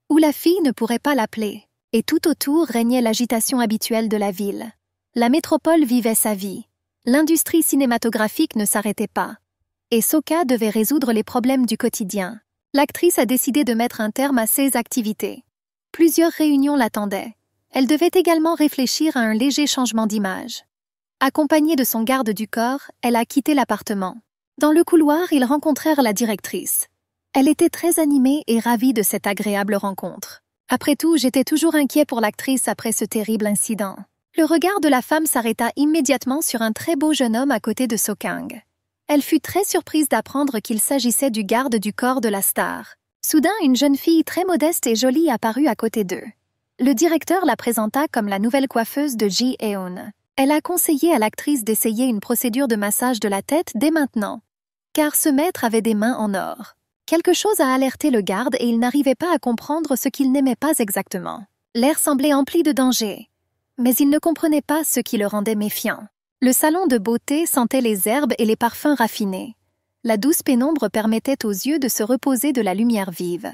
où la fille ne pourrait pas l'appeler, et tout autour régnait l'agitation habituelle de la ville. La métropole vivait sa vie. L'industrie cinématographique ne s'arrêtait pas. Et Sokka devait résoudre les problèmes du quotidien. L'actrice a décidé de mettre un terme à ses activités. Plusieurs réunions l'attendaient. Elle devait également réfléchir à un léger changement d'image. Accompagnée de son garde du corps, elle a quitté l'appartement. Dans le couloir, ils rencontrèrent la directrice. Elle était très animée et ravie de cette agréable rencontre. Après tout, j'étais toujours inquiet pour l'actrice après ce terrible incident. Le regard de la femme s'arrêta immédiatement sur un très beau jeune homme à côté de Sokang. Elle fut très surprise d'apprendre qu'il s'agissait du garde du corps de la star. Soudain, une jeune fille très modeste et jolie apparut à côté d'eux. Le directeur la présenta comme la nouvelle coiffeuse de Ji Eun. Elle a conseillé à l'actrice d'essayer une procédure de massage de la tête dès maintenant, car ce maître avait des mains en or. Quelque chose a alerté le garde et il n'arrivait pas à comprendre ce qu'il n'aimait pas exactement. L'air semblait empli de danger, mais il ne comprenait pas ce qui le rendait méfiant. Le salon de beauté sentait les herbes et les parfums raffinés. La douce pénombre permettait aux yeux de se reposer de la lumière vive.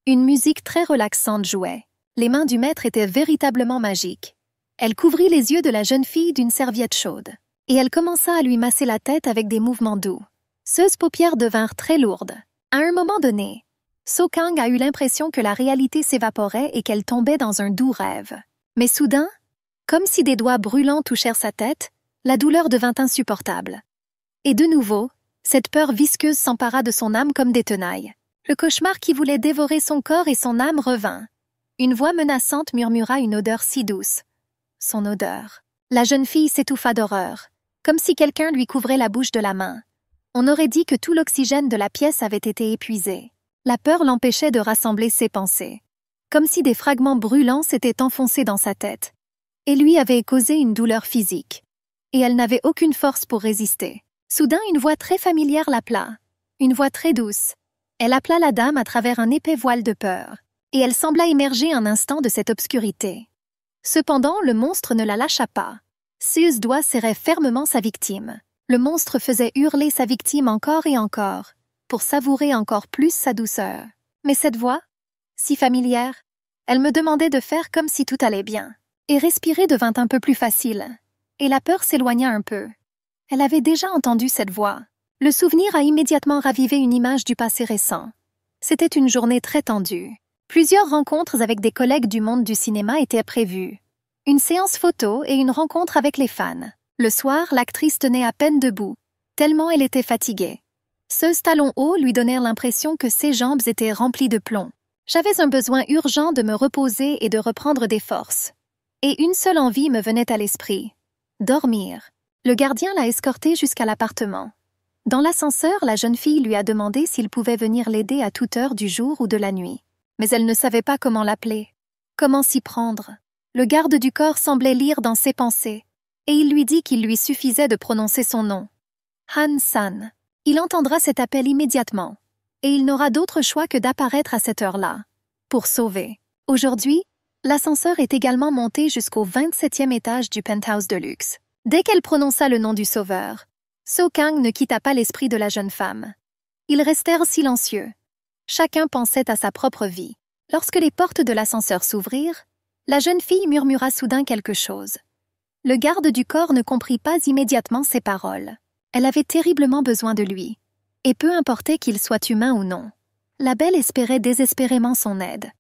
Une musique très relaxante jouait. Les mains du maître étaient véritablement magiques. Elle couvrit les yeux de la jeune fille d'une serviette chaude, et elle commença à lui masser la tête avec des mouvements doux. Ses paupières devinrent très lourdes. À un moment donné, Sokang a eu l'impression que la réalité s'évaporait et qu'elle tombait dans un doux rêve. Mais soudain, comme si des doigts brûlants touchèrent sa tête, la douleur devint insupportable. Et de nouveau, cette peur visqueuse s'empara de son âme comme des tenailles. Le cauchemar qui voulait dévorer son corps et son âme revint. Une voix menaçante murmura une odeur si douce. Son odeur. La jeune fille s'étouffa d'horreur, comme si quelqu'un lui couvrait la bouche de la main. On aurait dit que tout l'oxygène de la pièce avait été épuisé. La peur l'empêchait de rassembler ses pensées, comme si des fragments brûlants s'étaient enfoncés dans sa tête, et lui avaient causé une douleur physique. Et elle n'avait aucune force pour résister. Soudain, une voix très familière l'appela, une voix très douce. Elle appela la dame à travers un épais voile de peur, et elle sembla émerger un instant de cette obscurité. Cependant, le monstre ne la lâcha pas. Ses doigts serraient fermement sa victime. Le monstre faisait hurler sa victime encore et encore, pour savourer encore plus sa douceur. Mais cette voix, si familière, elle me demandait de faire comme si tout allait bien. Et respirer devint un peu plus facile, et la peur s'éloigna un peu. Elle avait déjà entendu cette voix. Le souvenir a immédiatement ravivé une image du passé récent. C'était une journée très tendue. Plusieurs rencontres avec des collègues du monde du cinéma étaient prévues. Une séance photo et une rencontre avec les fans. Le soir, l'actrice tenait à peine debout, tellement elle était fatiguée. Ce talons hauts lui donnèrent l'impression que ses jambes étaient remplies de plomb. J'avais un besoin urgent de me reposer et de reprendre des forces. Et une seule envie me venait à l'esprit. Dormir. Le gardien l'a escortée jusqu'à l'appartement. Dans l'ascenseur, la jeune fille lui a demandé s'il pouvait venir l'aider à toute heure du jour ou de la nuit. Mais elle ne savait pas comment l'appeler. Comment s'y prendre. Le garde du corps semblait lire dans ses pensées, et il lui dit qu'il lui suffisait de prononcer son nom. Han-san. Il entendra cet appel immédiatement, et il n'aura d'autre choix que d'apparaître à cette heure-là, pour sauver. Aujourd'hui, l'ascenseur est également monté jusqu'au 27e étage du penthouse de luxe. Dès qu'elle prononça le nom du sauveur, Sokang ne quitta pas l'esprit de la jeune femme. Ils restèrent silencieux. Chacun pensait à sa propre vie. Lorsque les portes de l'ascenseur s'ouvrirent, la jeune fille murmura soudain quelque chose. Le garde du corps ne comprit pas immédiatement ses paroles. Elle avait terriblement besoin de lui, et peu importait qu'il soit humain ou non. La belle espérait désespérément son aide.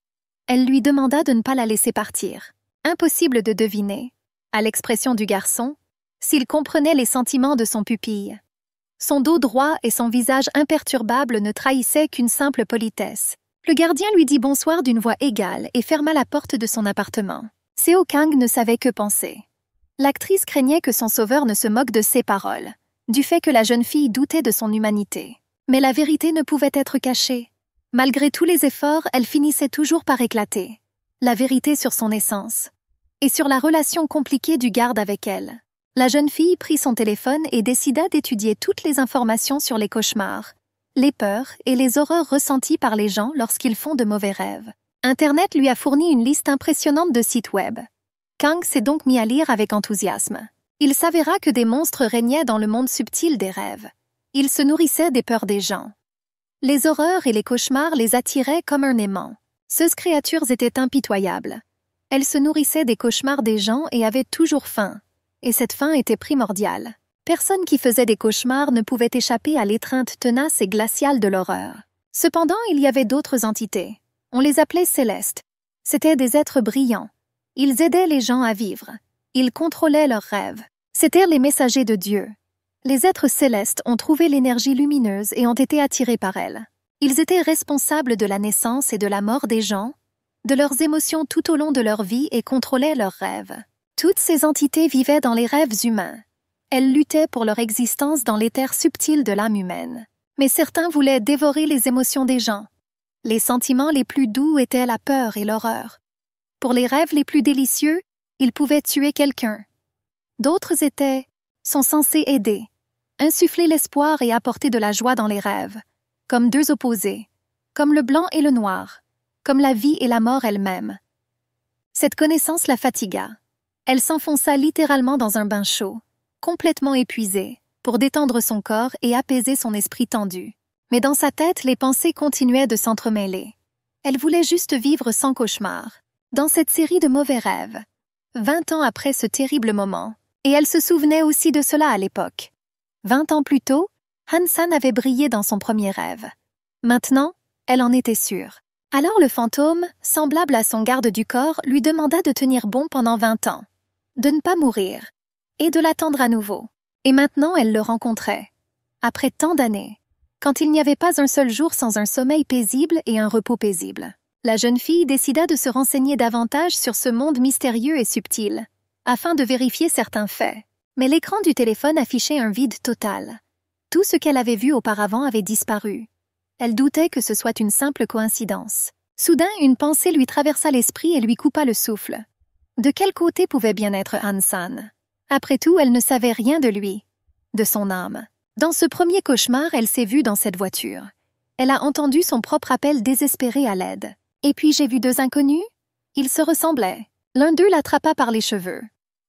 Elle lui demanda de ne pas la laisser partir. Impossible de deviner, à l'expression du garçon, s'il comprenait les sentiments de son pupille. Son dos droit et son visage imperturbable ne trahissaient qu'une simple politesse. Le gardien lui dit bonsoir d'une voix égale et ferma la porte de son appartement. Seo Kang ne savait que penser. L'actrice craignait que son sauveur ne se moque de ses paroles, du fait que la jeune fille doutait de son humanité. Mais la vérité ne pouvait être cachée. Malgré tous les efforts, elle finissait toujours par éclater. La vérité sur son essence, et sur la relation compliquée du garde avec elle. La jeune fille prit son téléphone et décida d'étudier toutes les informations sur les cauchemars, les peurs et les horreurs ressenties par les gens lorsqu'ils font de mauvais rêves. Internet lui a fourni une liste impressionnante de sites web. Kang s'est donc mis à lire avec enthousiasme. Il s'avéra que des monstres régnaient dans le monde subtil des rêves. Ils se nourrissaient des peurs des gens. Les horreurs et les cauchemars les attiraient comme un aimant. Ces créatures étaient impitoyables. Elles se nourrissaient des cauchemars des gens et avaient toujours faim. Et cette faim était primordiale. Personne qui faisait des cauchemars ne pouvait échapper à l'étreinte tenace et glaciale de l'horreur. Cependant, il y avait d'autres entités. On les appelait célestes. C'étaient des êtres brillants. Ils aidaient les gens à vivre. Ils contrôlaient leurs rêves. C'étaient les messagers de Dieu. Les êtres célestes ont trouvé l'énergie lumineuse et ont été attirés par elle. Ils étaient responsables de la naissance et de la mort des gens, de leurs émotions tout au long de leur vie et contrôlaient leurs rêves. Toutes ces entités vivaient dans les rêves humains. Elles luttaient pour leur existence dans l'éther subtil de l'âme humaine. Mais certains voulaient dévorer les émotions des gens. Les sentiments les plus doux étaient la peur et l'horreur. Pour les rêves les plus délicieux, ils pouvaient tuer quelqu'un. D'autres sont censés aider, insuffler l'espoir et apporter de la joie dans les rêves, comme deux opposés, comme le blanc et le noir, comme la vie et la mort elles-mêmes. Cette connaissance la fatigua. Elle s'enfonça littéralement dans un bain chaud, complètement épuisée, pour détendre son corps et apaiser son esprit tendu. Mais dans sa tête, les pensées continuaient de s'entremêler. Elle voulait juste vivre sans cauchemar, dans cette série de mauvais rêves. 20 ans après ce terrible moment, et elle se souvenait aussi de cela à l'époque. 20 ans plus tôt, Han-san avait brillé dans son premier rêve. Maintenant, elle en était sûre. Alors le fantôme, semblable à son garde du corps, lui demanda de tenir bon pendant 20 ans, de ne pas mourir, et de l'attendre à nouveau. Et maintenant elle le rencontrait. Après tant d'années, quand il n'y avait pas un seul jour sans un sommeil paisible et un repos paisible. La jeune fille décida de se renseigner davantage sur ce monde mystérieux et subtil, afin de vérifier certains faits. Mais l'écran du téléphone affichait un vide total. Tout ce qu'elle avait vu auparavant avait disparu. Elle doutait que ce soit une simple coïncidence. Soudain, une pensée lui traversa l'esprit et lui coupa le souffle. De quel côté pouvait bien être Han-san? Après tout, elle ne savait rien de lui, de son âme. Dans ce premier cauchemar, elle s'est vue dans cette voiture. Elle a entendu son propre appel désespéré à l'aide. Et puis j'ai vu deux inconnus? Ils se ressemblaient. L'un d'eux l'attrapa par les cheveux.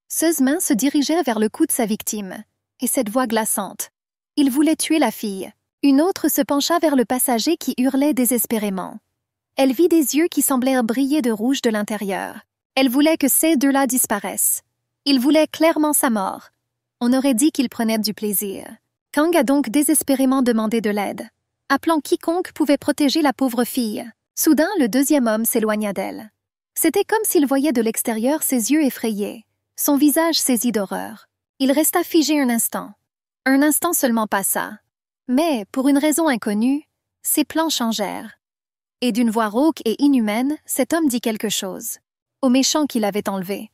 Ses mains se dirigeaient vers le cou de sa victime. Et cette voix glaçante. Il voulait tuer la fille. Une autre se pencha vers le passager qui hurlait désespérément. Elle vit des yeux qui semblèrent briller de rouge de l'intérieur. Elle voulait que ces deux-là disparaissent. Il voulait clairement sa mort. On aurait dit qu'il prenait du plaisir. Kang a donc désespérément demandé de l'aide, appelant quiconque pouvait protéger la pauvre fille. Soudain, le deuxième homme s'éloigna d'elle. C'était comme s'il voyait de l'extérieur ses yeux effrayés, son visage saisi d'horreur. Il resta figé un instant. Un instant seulement passa. Mais, pour une raison inconnue, ses plans changèrent. Et d'une voix rauque et inhumaine, cet homme dit quelque chose. Au méchant qui l'avait enlevé.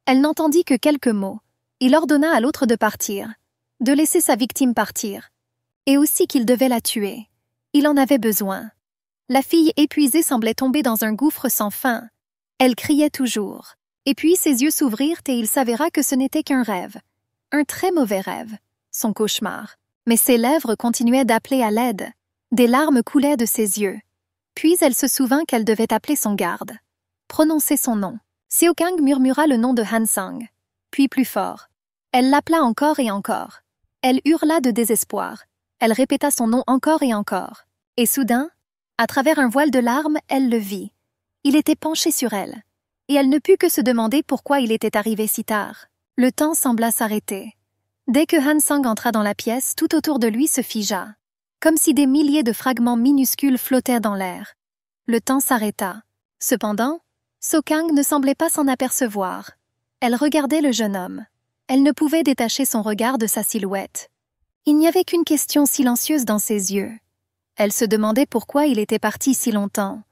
Elle n'entendit que quelques mots. Il ordonna à l'autre de partir, de laisser sa victime partir, et aussi qu'il devait la tuer. Il en avait besoin. La fille épuisée semblait tomber dans un gouffre sans fin. Elle criait toujours. Et puis ses yeux s'ouvrirent et il s'avéra que ce n'était qu'un rêve. Un très mauvais rêve. Son cauchemar. Mais ses lèvres continuaient d'appeler à l'aide. Des larmes coulaient de ses yeux. Puis elle se souvint qu'elle devait appeler son garde. Prononcer son nom. Seo Kang murmura le nom de Han-sang. Puis plus fort. Elle l'appela encore et encore. Elle hurla de désespoir. Elle répéta son nom encore et encore. Et soudain, à travers un voile de larmes, elle le vit. Il était penché sur elle. Et elle ne put que se demander pourquoi il était arrivé si tard. Le temps sembla s'arrêter. Dès que Han-sang entra dans la pièce, tout autour de lui se figea. Comme si des milliers de fragments minuscules flottaient dans l'air. Le temps s'arrêta. Cependant, Seo Kang ne semblait pas s'en apercevoir. Elle regardait le jeune homme. Elle ne pouvait détacher son regard de sa silhouette. Il n'y avait qu'une question silencieuse dans ses yeux. Elle se demandait pourquoi il était parti si longtemps.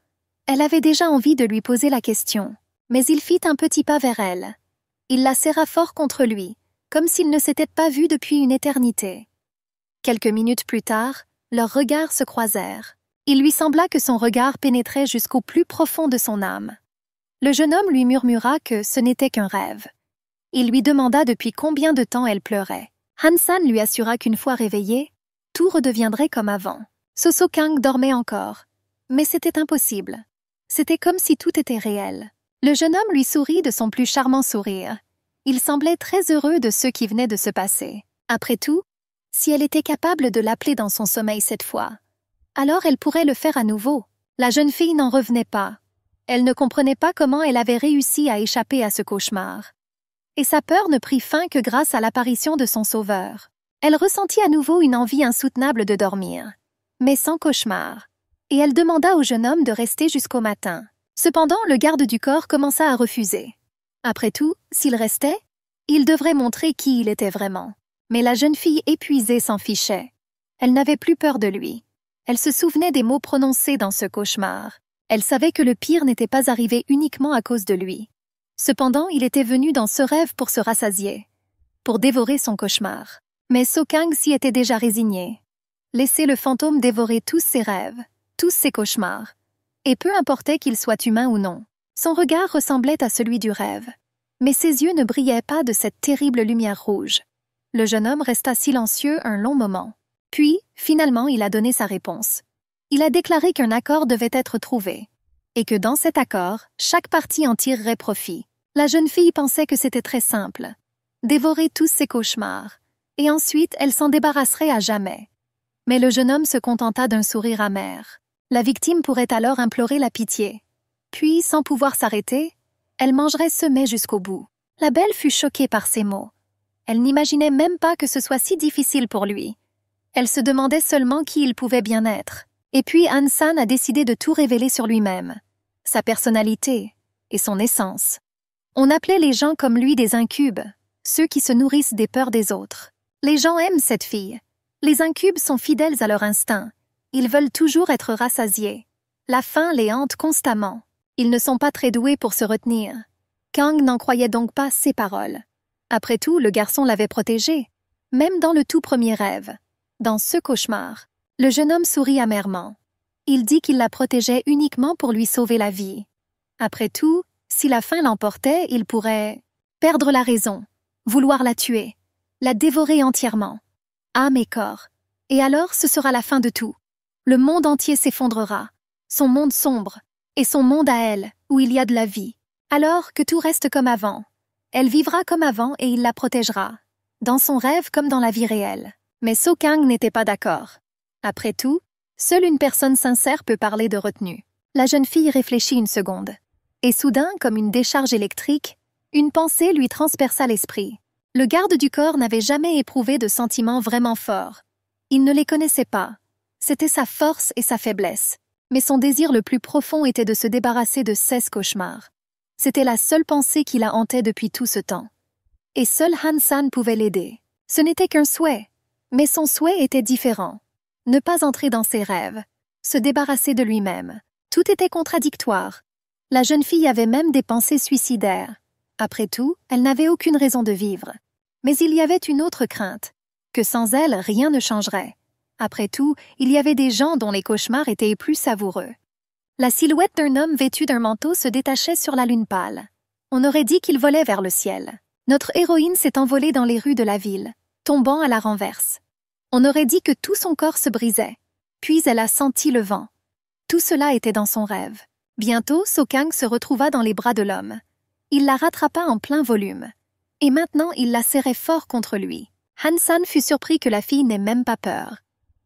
Elle avait déjà envie de lui poser la question, mais il fit un petit pas vers elle. Il la serra fort contre lui, comme s'ils ne s'étaient pas vus depuis une éternité. Quelques minutes plus tard, leurs regards se croisèrent. Il lui sembla que son regard pénétrait jusqu'au plus profond de son âme. Le jeune homme lui murmura que ce n'était qu'un rêve. Il lui demanda depuis combien de temps elle pleurait. Han-san lui assura qu'une fois réveillée, tout redeviendrait comme avant. Seo Kang dormait encore. Mais c'était impossible. C'était comme si tout était réel. Le jeune homme lui sourit de son plus charmant sourire. Il semblait très heureux de ce qui venait de se passer. Après tout, si elle était capable de l'appeler dans son sommeil cette fois, alors elle pourrait le faire à nouveau. La jeune fille n'en revenait pas. Elle ne comprenait pas comment elle avait réussi à échapper à ce cauchemar. Et sa peur ne prit fin que grâce à l'apparition de son sauveur. Elle ressentit à nouveau une envie insoutenable de dormir, mais sans cauchemar. Et elle demanda au jeune homme de rester jusqu'au matin. Cependant, le garde du corps commença à refuser. Après tout, s'il restait, il devrait montrer qui il était vraiment. Mais la jeune fille épuisée s'en fichait. Elle n'avait plus peur de lui. Elle se souvenait des mots prononcés dans ce cauchemar. Elle savait que le pire n'était pas arrivé uniquement à cause de lui. Cependant, il était venu dans ce rêve pour se rassasier, pour dévorer son cauchemar. Mais Sokang s'y était déjà résigné. Laisser le fantôme dévorer tous ses rêves, tous ses cauchemars. Et peu importait qu'il soit humain ou non. Son regard ressemblait à celui du rêve. Mais ses yeux ne brillaient pas de cette terrible lumière rouge. Le jeune homme resta silencieux un long moment. Puis, finalement, il a donné sa réponse. Il a déclaré qu'un accord devait être trouvé, et que dans cet accord, chaque partie en tirerait profit. La jeune fille pensait que c'était très simple. Dévorer tous ses cauchemars, et ensuite elle s'en débarrasserait à jamais. Mais le jeune homme se contenta d'un sourire amer. La victime pourrait alors implorer la pitié. Puis, sans pouvoir s'arrêter, elle mangerait ce mets jusqu'au bout. La belle fut choquée par ces mots. Elle n'imaginait même pas que ce soit si difficile pour lui. Elle se demandait seulement qui il pouvait bien être. Et puis Han San a décidé de tout révéler sur lui-même, sa personnalité et son essence. On appelait les gens comme lui des incubes, ceux qui se nourrissent des peurs des autres. Les gens aiment cette fille. Les incubes sont fidèles à leur instinct. Ils veulent toujours être rassasiés. La faim les hante constamment. Ils ne sont pas très doués pour se retenir. Kang n'en croyait donc pas ses paroles. Après tout, le garçon l'avait protégée, même dans le tout premier rêve. Dans ce cauchemar, le jeune homme sourit amèrement. Il dit qu'il la protégeait uniquement pour lui sauver la vie. Après tout, si la faim l'emportait, il pourrait perdre la raison, vouloir la tuer, la dévorer entièrement, âme et corps. Et alors, ce sera la fin de tout. Le monde entier s'effondrera, son monde sombre, et son monde à elle, où il y a de la vie. Alors que tout reste comme avant. Elle vivra comme avant et il la protégera, dans son rêve comme dans la vie réelle. Mais Sokang n'était pas d'accord. Après tout, seule une personne sincère peut parler de retenue. La jeune fille réfléchit une seconde. Et soudain, comme une décharge électrique, une pensée lui transperça l'esprit. Le garde du corps n'avait jamais éprouvé de sentiments vraiment forts. Il ne les connaissait pas. C'était sa force et sa faiblesse. Mais son désir le plus profond était de se débarrasser de 16 cauchemars. C'était la seule pensée qui la hantait depuis tout ce temps. Et seul Han San pouvait l'aider. Ce n'était qu'un souhait. Mais son souhait était différent. Ne pas entrer dans ses rêves, se débarrasser de lui-même. Tout était contradictoire. La jeune fille avait même des pensées suicidaires. Après tout, elle n'avait aucune raison de vivre. Mais il y avait une autre crainte, que sans elle, rien ne changerait. Après tout, il y avait des gens dont les cauchemars étaient plus savoureux. La silhouette d'un homme vêtu d'un manteau se détachait sur la lune pâle. On aurait dit qu'il volait vers le ciel. Notre héroïne s'est envolée dans les rues de la ville, tombant à la renverse. On aurait dit que tout son corps se brisait. Puis elle a senti le vent. Tout cela était dans son rêve. Bientôt, Sokang se retrouva dans les bras de l'homme. Il la rattrapa en plein volume. Et maintenant, il la serrait fort contre lui. Han San fut surpris que la fille n'ait même pas peur.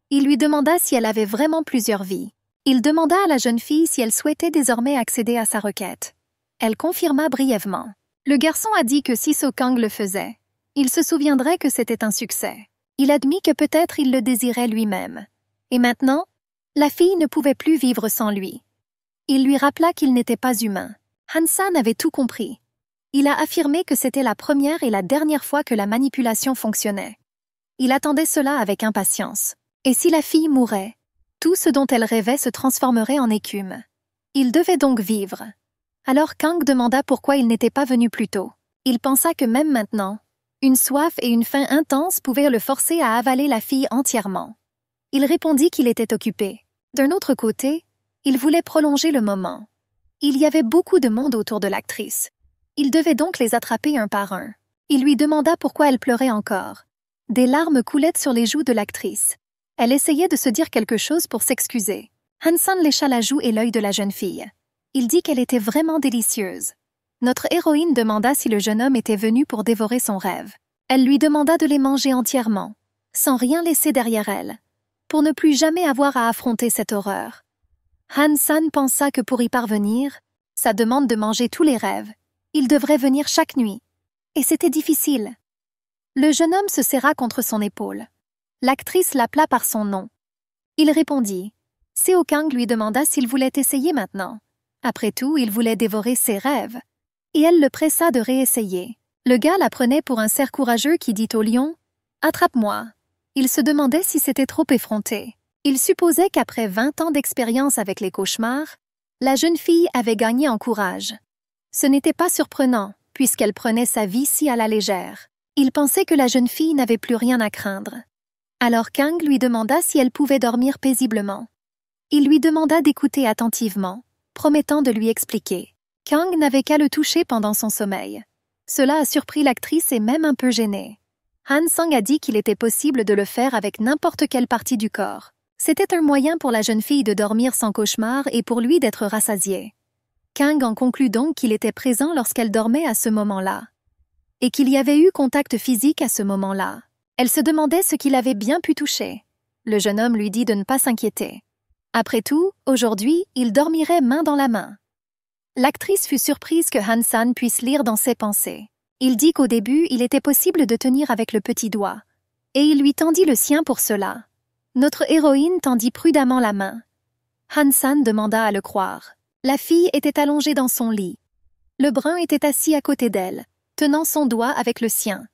Il lui demanda si elle avait vraiment plusieurs vies. Il demanda à la jeune fille si elle souhaitait désormais accéder à sa requête. Elle confirma brièvement. Le garçon a dit que si Sokang le faisait, il se souviendrait que c'était un succès. Il admit que peut-être il le désirait lui-même. Et maintenant, la fille ne pouvait plus vivre sans lui. Il lui rappela qu'il n'était pas humain. Han San avait tout compris. Il a affirmé que c'était la première et la dernière fois que la manipulation fonctionnait. Il attendait cela avec impatience. Et si la fille mourait, tout ce dont elle rêvait se transformerait en écume. Il devait donc vivre. Alors Kang demanda pourquoi il n'était pas venu plus tôt. Il pensa que même maintenant, une soif et une faim intense pouvaient le forcer à avaler la fille entièrement. Il répondit qu'il était occupé. D'un autre côté, il voulait prolonger le moment. Il y avait beaucoup de monde autour de l'actrice. Il devait donc les attraper un par un. Il lui demanda pourquoi elle pleurait encore. Des larmes coulaient sur les joues de l'actrice. Elle essayait de se dire quelque chose pour s'excuser. Han San lécha la joue et l'œil de la jeune fille. Il dit qu'elle était vraiment délicieuse. Notre héroïne demanda si le jeune homme était venu pour dévorer son rêve. Elle lui demanda de les manger entièrement, sans rien laisser derrière elle, pour ne plus jamais avoir à affronter cette horreur. Han San pensa que pour y parvenir, Sa demande de manger tous les rêves. Il devrait venir chaque nuit. Et c'était difficile. Le jeune homme se serra contre son épaule. L'actrice l'appela par son nom. Il répondit. Seo Kang lui demanda s'il voulait essayer maintenant. Après tout, il voulait dévorer ses rêves. Et elle le pressa de réessayer. Le gars la prenait pour un cerf courageux qui dit au lion « Attrape-moi ». Il se demandait si c'était trop effronté. Il supposait qu'après 20 ans d'expérience avec les cauchemars, la jeune fille avait gagné en courage. Ce n'était pas surprenant, puisqu'elle prenait sa vie si à la légère. Il pensait que la jeune fille n'avait plus rien à craindre. Alors Kang lui demanda si elle pouvait dormir paisiblement. Il lui demanda d'écouter attentivement, promettant de lui expliquer. Kang n'avait qu'à le toucher pendant son sommeil. Cela a surpris l'actrice et même un peu gênée. Han Sang a dit qu'il était possible de le faire avec n'importe quelle partie du corps. C'était un moyen pour la jeune fille de dormir sans cauchemar et pour lui d'être rassasié. Kang en conclut donc qu'il était présent lorsqu'elle dormait à ce moment-là. Et qu'il y avait eu contact physique à ce moment-là. Elle se demandait ce qu'il avait bien pu toucher. Le jeune homme lui dit de ne pas s'inquiéter. Après tout, aujourd'hui, il dormirait main dans la main. L'actrice fut surprise que Han San puisse lire dans ses pensées. Il dit qu'au début, il était possible de tenir avec le petit doigt. Et il lui tendit le sien pour cela. Notre héroïne tendit prudemment la main. Han San demanda à le croire. La fille était allongée dans son lit. Le brun était assis à côté d'elle, tenant son doigt avec le sien.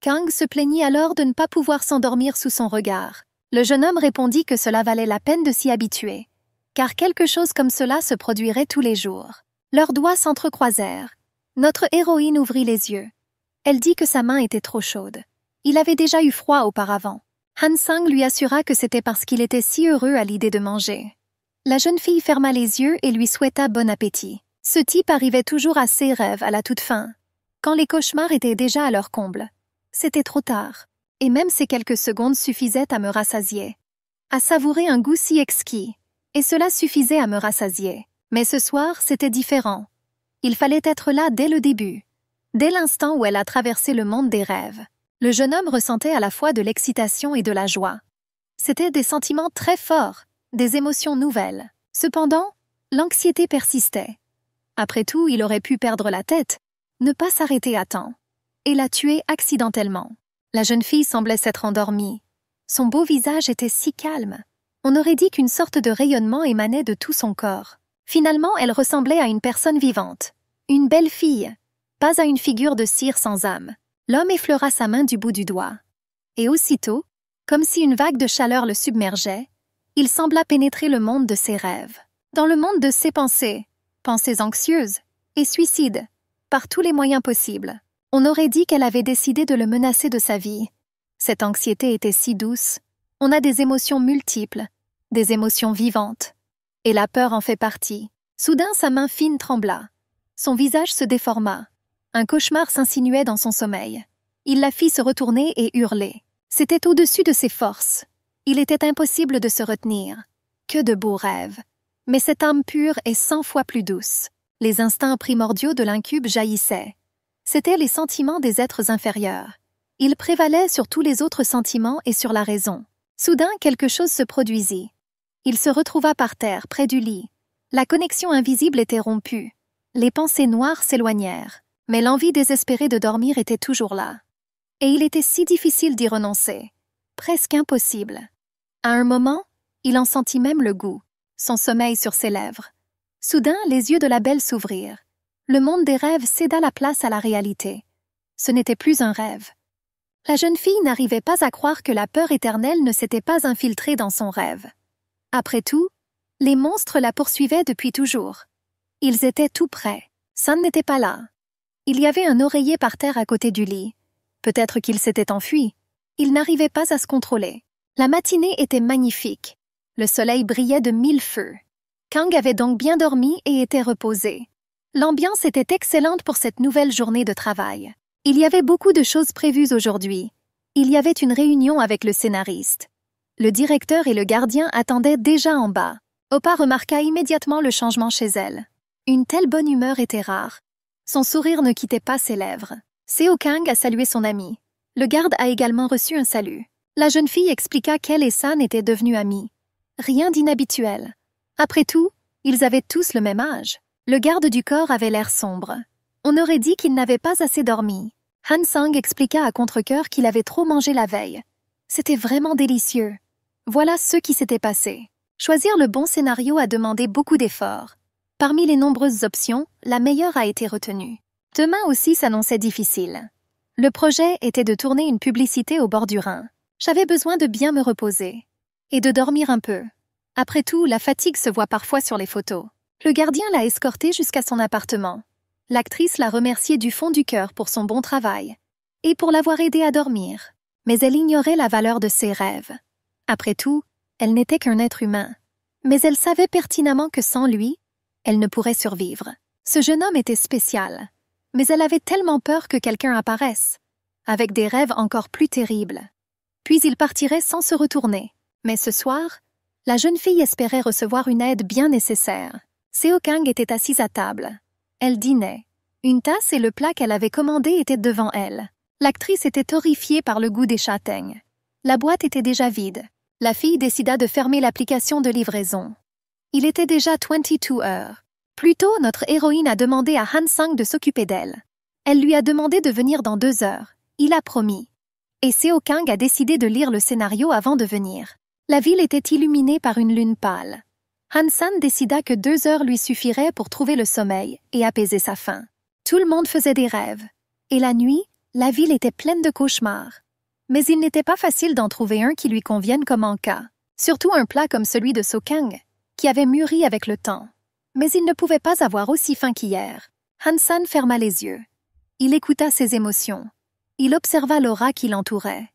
Kang se plaignit alors de ne pas pouvoir s'endormir sous son regard. Le jeune homme répondit que cela valait la peine de s'y habituer, car quelque chose comme cela se produirait tous les jours. Leurs doigts s'entrecroisèrent. Notre héroïne ouvrit les yeux. Elle dit que sa main était trop chaude. Il avait déjà eu froid auparavant. Han Sang lui assura que c'était parce qu'il était si heureux à l'idée de manger. La jeune fille ferma les yeux et lui souhaita bon appétit. Ce type arrivait toujours à ses rêves à la toute fin, quand les cauchemars étaient déjà à leur comble. C'était trop tard, et même ces quelques secondes suffisaient à me rassasier, à savourer un goût si exquis, et cela suffisait à me rassasier. Mais ce soir, c'était différent. Il fallait être là dès le début, dès l'instant où elle a traversé le monde des rêves. Le jeune homme ressentait à la fois de l'excitation et de la joie. C'étaient des sentiments très forts, des émotions nouvelles. Cependant, l'anxiété persistait. Après tout, il aurait pu perdre la tête, ne pas s'arrêter à temps, et la tuer accidentellement. La jeune fille semblait s'être endormie. Son beau visage était si calme. On aurait dit qu'une sorte de rayonnement émanait de tout son corps. Finalement, elle ressemblait à une personne vivante. Une belle fille, pas à une figure de cire sans âme. L'homme effleura sa main du bout du doigt. Et aussitôt, comme si une vague de chaleur le submergeait, il sembla pénétrer le monde de ses rêves. Dans le monde de ses pensées, pensées anxieuses et suicides, par tous les moyens possibles. On aurait dit qu'elle avait décidé de le menacer de sa vie. Cette anxiété était si douce. On a des émotions multiples, des émotions vivantes. Et la peur en fait partie. Soudain, sa main fine trembla. Son visage se déforma. Un cauchemar s'insinuait dans son sommeil. Il la fit se retourner et hurler. C'était au-dessus de ses forces. Il était impossible de se retenir. Que de beaux rêves. Mais cette âme pure est 100 fois plus douce. Les instincts primordiaux de l'incube jaillissaient. C'étaient les sentiments des êtres inférieurs. Ils prévalaient sur tous les autres sentiments et sur la raison. Soudain, quelque chose se produisit. Il se retrouva par terre, près du lit. La connexion invisible était rompue. Les pensées noires s'éloignèrent. Mais l'envie désespérée de dormir était toujours là. Et il était si difficile d'y renoncer. Presque impossible. À un moment, il en sentit même le goût, son sommeil sur ses lèvres. Soudain, les yeux de la belle s'ouvrirent. Le monde des rêves céda la place à la réalité. Ce n'était plus un rêve. La jeune fille n'arrivait pas à croire que la peur éternelle ne s'était pas infiltrée dans son rêve. Après tout, les monstres la poursuivaient depuis toujours. Ils étaient tout près. San n'était pas là. Il y avait un oreiller par terre à côté du lit. Peut-être qu'il s'était enfui. Il n'arrivait pas à se contrôler. La matinée était magnifique. Le soleil brillait de 1000 feux. Kang avait donc bien dormi et était reposé. L'ambiance était excellente pour cette nouvelle journée de travail. Il y avait beaucoup de choses prévues aujourd'hui. Il y avait une réunion avec le scénariste. Le directeur et le gardien attendaient déjà en bas. Oppa remarqua immédiatement le changement chez elle. Une telle bonne humeur était rare. Son sourire ne quittait pas ses lèvres. Seo Kang a salué son ami. Le garde a également reçu un salut. La jeune fille expliqua qu'elle et San étaient devenus amies. Rien d'inhabituel. Après tout, ils avaient tous le même âge. Le garde du corps avait l'air sombre. On aurait dit qu'il n'avait pas assez dormi. Han Sang expliqua à contre-cœur qu'il avait trop mangé la veille. C'était vraiment délicieux. Voilà ce qui s'était passé. Choisir le bon scénario a demandé beaucoup d'efforts. Parmi les nombreuses options, la meilleure a été retenue. Demain aussi s'annonçait difficile. Le projet était de tourner une publicité au bord du Rhin. J'avais besoin de bien me reposer. Et de dormir un peu. Après tout, la fatigue se voit parfois sur les photos. Le gardien l'a escortée jusqu'à son appartement. L'actrice l'a remercié du fond du cœur pour son bon travail. Et pour l'avoir aidé à dormir. Mais elle ignorait la valeur de ses rêves. Après tout, elle n'était qu'un être humain. Mais elle savait pertinemment que sans lui, elle ne pourrait survivre. Ce jeune homme était spécial. Mais elle avait tellement peur que quelqu'un apparaisse, avec des rêves encore plus terribles. Puis il partirait sans se retourner. Mais ce soir, la jeune fille espérait recevoir une aide bien nécessaire. Seo Kang était assise à table. Elle dînait. Une tasse et le plat qu'elle avait commandé étaient devant elle. L'actrice était horrifiée par le goût des châtaignes. La boîte était déjà vide. La fille décida de fermer l'application de livraison. Il était déjà 22 heures. Plus tôt, notre héroïne a demandé à Han Sang de s'occuper d'elle. Elle lui a demandé de venir dans 2 heures. Il a promis. Et Seo Kang a décidé de lire le scénario avant de venir. La ville était illuminée par une lune pâle. Han Sang décida que 2 heures lui suffiraient pour trouver le sommeil et apaiser sa faim. Tout le monde faisait des rêves. Et la nuit, la ville était pleine de cauchemars. Mais il n'était pas facile d'en trouver un qui lui convienne comme en cas. Surtout un plat comme celui de Seo Kang, qui avait mûri avec le temps. Mais il ne pouvait pas avoir aussi faim qu'hier. Han Sang ferma les yeux. Il écouta ses émotions. Il observa l'aura qui l'entourait.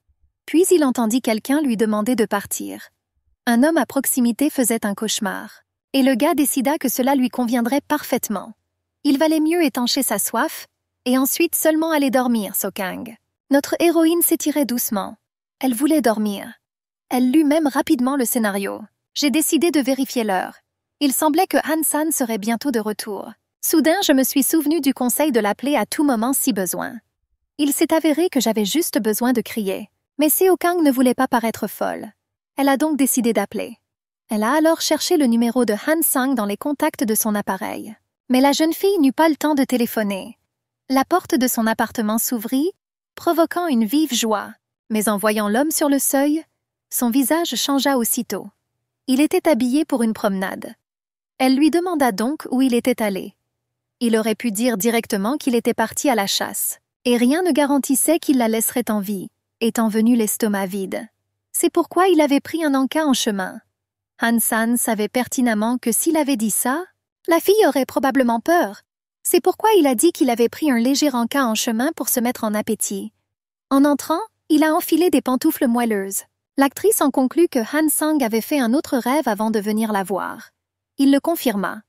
Puis il entendit quelqu'un lui demander de partir. Un homme à proximité faisait un cauchemar. Et le gars décida que cela lui conviendrait parfaitement. Il valait mieux étancher sa soif, et ensuite seulement aller dormir, Seo Kang. Notre héroïne s'étirait doucement. Elle voulait dormir. Elle lut même rapidement le scénario. J'ai décidé de vérifier l'heure. Il semblait que Han Sang serait bientôt de retour. Soudain, je me suis souvenu du conseil de l'appeler à tout moment si besoin. Il s'est avéré que j'avais juste besoin de crier. Mais Seo Kang ne voulait pas paraître folle. Elle a donc décidé d'appeler. Elle a alors cherché le numéro de Han Sang dans les contacts de son appareil. Mais la jeune fille n'eut pas le temps de téléphoner. La porte de son appartement s'ouvrit, provoquant une vive joie. Mais en voyant l'homme sur le seuil, son visage changea aussitôt. Il était habillé pour une promenade. Elle lui demanda donc où il était allé. Il aurait pu dire directement qu'il était parti à la chasse. Et rien ne garantissait qu'il la laisserait en vie, étant venu l'estomac vide. C'est pourquoi il avait pris un encas en chemin. Han Sang savait pertinemment que s'il avait dit ça, la fille aurait probablement peur. C'est pourquoi il a dit qu'il avait pris un léger encas en chemin pour se mettre en appétit. En entrant, il a enfilé des pantoufles moelleuses. L'actrice en conclut que Han Sang avait fait un autre rêve avant de venir la voir. Il le confirma.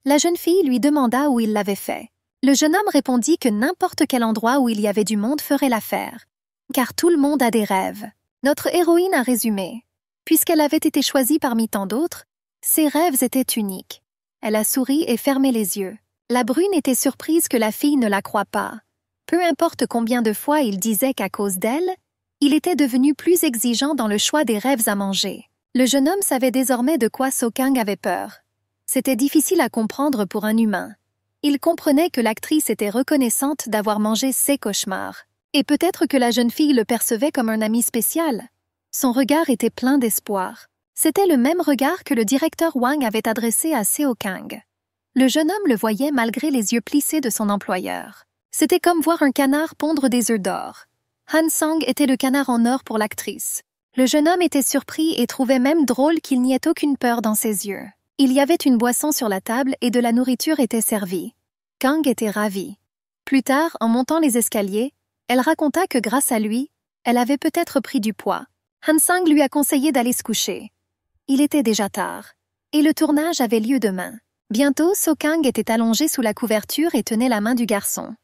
La jeune fille lui demanda où il l'avait fait. Le jeune homme répondit que n'importe quel endroit où il y avait du monde ferait l'affaire. Car tout le monde a des rêves. Notre héroïne a résumé. Puisqu'elle avait été choisie parmi tant d'autres, ses rêves étaient uniques. Elle a souri et fermé les yeux. La brune était surprise que la fille ne la croie pas. Peu importe combien de fois il disait qu'à cause d'elle, il était devenu plus exigeant dans le choix des rêves à manger. Le jeune homme savait désormais de quoi Seo Kang avait peur. C'était difficile à comprendre pour un humain. Il comprenait que l'actrice était reconnaissante d'avoir mangé ses cauchemars. Et peut-être que la jeune fille le percevait comme un ami spécial. Son regard était plein d'espoir. C'était le même regard que le directeur Wang avait adressé à Seo Kang. Le jeune homme le voyait malgré les yeux plissés de son employeur. C'était comme voir un canard pondre des œufs d'or. Han Sang était le canard en or pour l'actrice. Le jeune homme était surpris et trouvait même drôle qu'il n'y ait aucune peur dans ses yeux. Il y avait une boisson sur la table et de la nourriture était servie. Kang était ravie. Plus tard, en montant les escaliers, elle raconta que grâce à lui, elle avait peut-être pris du poids. Han Sang lui a conseillé d'aller se coucher. Il était déjà tard. Et le tournage avait lieu demain. Bientôt, Seo Kang était allongée sous la couverture et tenait la main du garçon.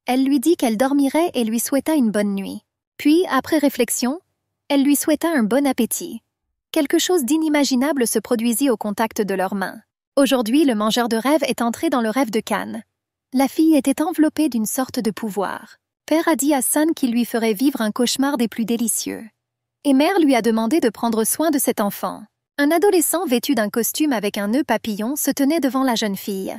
Elle lui dit qu'elle dormirait et lui souhaita une bonne nuit. Puis, après réflexion, elle lui souhaita un bon appétit. Quelque chose d'inimaginable se produisit au contact de leurs mains. Aujourd'hui, le mangeur de rêve est entré dans le rêve de Kan. La fille était enveloppée d'une sorte de pouvoir. Père a dit à San qu'il lui ferait vivre un cauchemar des plus délicieux. Et mère lui a demandé de prendre soin de cet enfant. Un adolescent vêtu d'un costume avec un nœud papillon se tenait devant la jeune fille.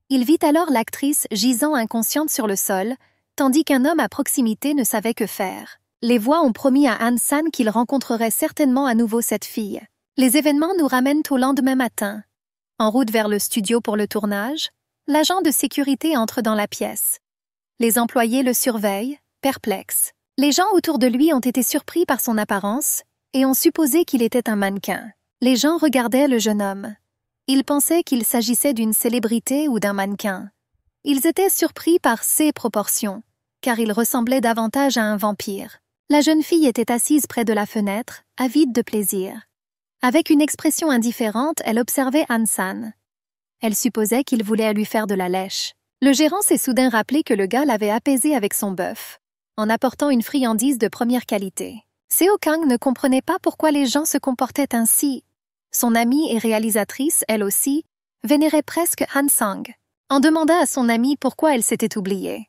Il vit alors l'actrice gisant inconsciente sur le sol, tandis qu'un homme à proximité ne savait que faire. Les voix ont promis à Han-san qu'il rencontrerait certainement à nouveau cette fille. Les événements nous ramènent au lendemain matin. En route vers le studio pour le tournage, l'agent de sécurité entre dans la pièce. Les employés le surveillent, perplexes. Les gens autour de lui ont été surpris par son apparence et ont supposé qu'il était un mannequin. Les gens regardaient le jeune homme. Ils pensaient qu'il s'agissait d'une célébrité ou d'un mannequin. Ils étaient surpris par ses proportions, car il ressemblait davantage à un vampire. La jeune fille était assise près de la fenêtre, avide de plaisir. Avec une expression indifférente, elle observait Han-san. Elle supposait qu'il voulait lui faire de la lèche. Le gérant s'est soudain rappelé que le gars l'avait apaisé avec son bœuf, en apportant une friandise de première qualité. Seo Kang ne comprenait pas pourquoi les gens se comportaient ainsi. Son amie et réalisatrice, elle aussi, vénérait presque Han-sang. On demanda à son amie pourquoi elle s'était oubliée.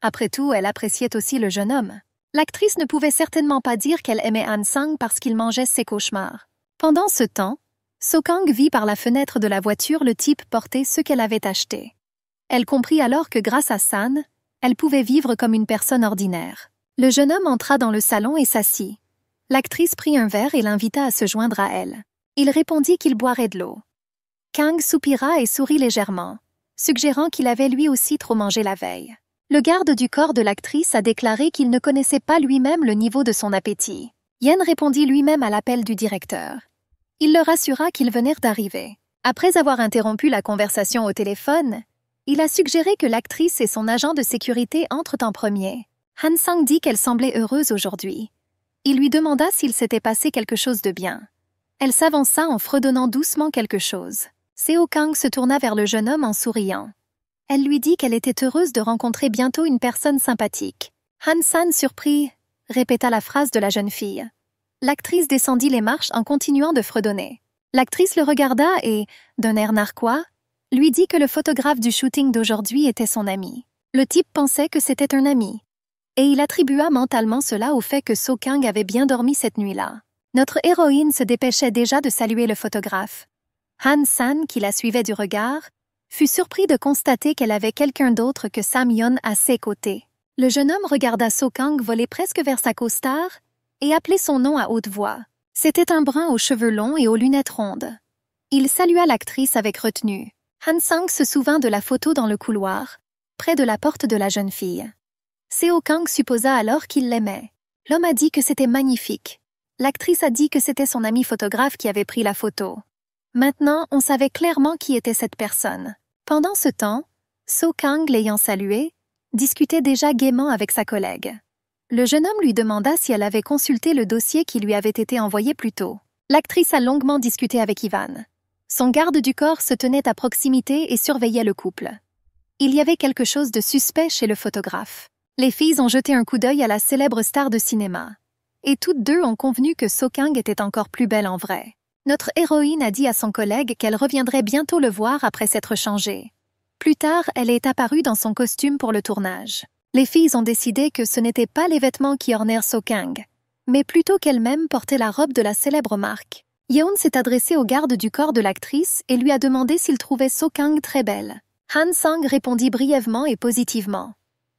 Après tout, elle appréciait aussi le jeune homme. L'actrice ne pouvait certainement pas dire qu'elle aimait Han-sang parce qu'il mangeait ses cauchemars. Pendant ce temps, So Kang vit par la fenêtre de la voiture le type porter ce qu'elle avait acheté. Elle comprit alors que grâce à San, elle pouvait vivre comme une personne ordinaire. Le jeune homme entra dans le salon et s'assit. L'actrice prit un verre et l'invita à se joindre à elle. Il répondit qu'il boirait de l'eau. Kang soupira et sourit légèrement, suggérant qu'il avait lui aussi trop mangé la veille. Le garde du corps de l'actrice a déclaré qu'il ne connaissait pas lui-même le niveau de son appétit. Yen répondit lui-même à l'appel du directeur. Il le rassura qu'ils venaient d'arriver. Après avoir interrompu la conversation au téléphone, il a suggéré que l'actrice et son agent de sécurité entrent en premier. Han-sang dit qu'elle semblait heureuse aujourd'hui. Il lui demanda s'il s'était passé quelque chose de bien. Elle s'avança en fredonnant doucement quelque chose. Seo Kang se tourna vers le jeune homme en souriant. Elle lui dit qu'elle était heureuse de rencontrer bientôt une personne sympathique. Han-san, surpris, répéta la phrase de la jeune fille. L'actrice descendit les marches en continuant de fredonner. L'actrice le regarda et, d'un air narquois, lui dit que le photographe du shooting d'aujourd'hui était son ami. Le type pensait que c'était un ami. Et il attribua mentalement cela au fait que So Kang avait bien dormi cette nuit-là. Notre héroïne se dépêchait déjà de saluer le photographe. Han-san, qui la suivait du regard, fut surpris de constater qu'elle avait quelqu'un d'autre que Sam-yeon à ses côtés. Le jeune homme regarda So Kang voler presque vers sa costard et appelait son nom à haute voix. C'était un brun aux cheveux longs et aux lunettes rondes. Il salua l'actrice avec retenue. Han-sang se souvint de la photo dans le couloir, près de la porte de la jeune fille. Seo Kang supposa alors qu'il l'aimait. L'homme a dit que c'était magnifique. L'actrice a dit que c'était son ami photographe qui avait pris la photo. Maintenant, on savait clairement qui était cette personne. Pendant ce temps, So Kang, l'ayant salué, discutait déjà gaiement avec sa collègue. Le jeune homme lui demanda si elle avait consulté le dossier qui lui avait été envoyé plus tôt. L'actrice a longuement discuté avec Ivan. Son garde du corps se tenait à proximité et surveillait le couple. Il y avait quelque chose de suspect chez le photographe. Les filles ont jeté un coup d'œil à la célèbre star de cinéma. Et toutes deux ont convenu que So Kang était encore plus belle en vrai. Notre héroïne a dit à son collègue qu'elle reviendrait bientôt le voir après s'être changée. Plus tard, elle est apparue dans son costume pour le tournage. Les filles ont décidé que ce n'étaient pas les vêtements qui ornèrent So Kang, mais plutôt qu'elle-même portait la robe de la célèbre marque. Yeon s'est adressé au garde du corps de l'actrice et lui a demandé s'il trouvait So Kang très belle. Han-sang répondit brièvement et positivement.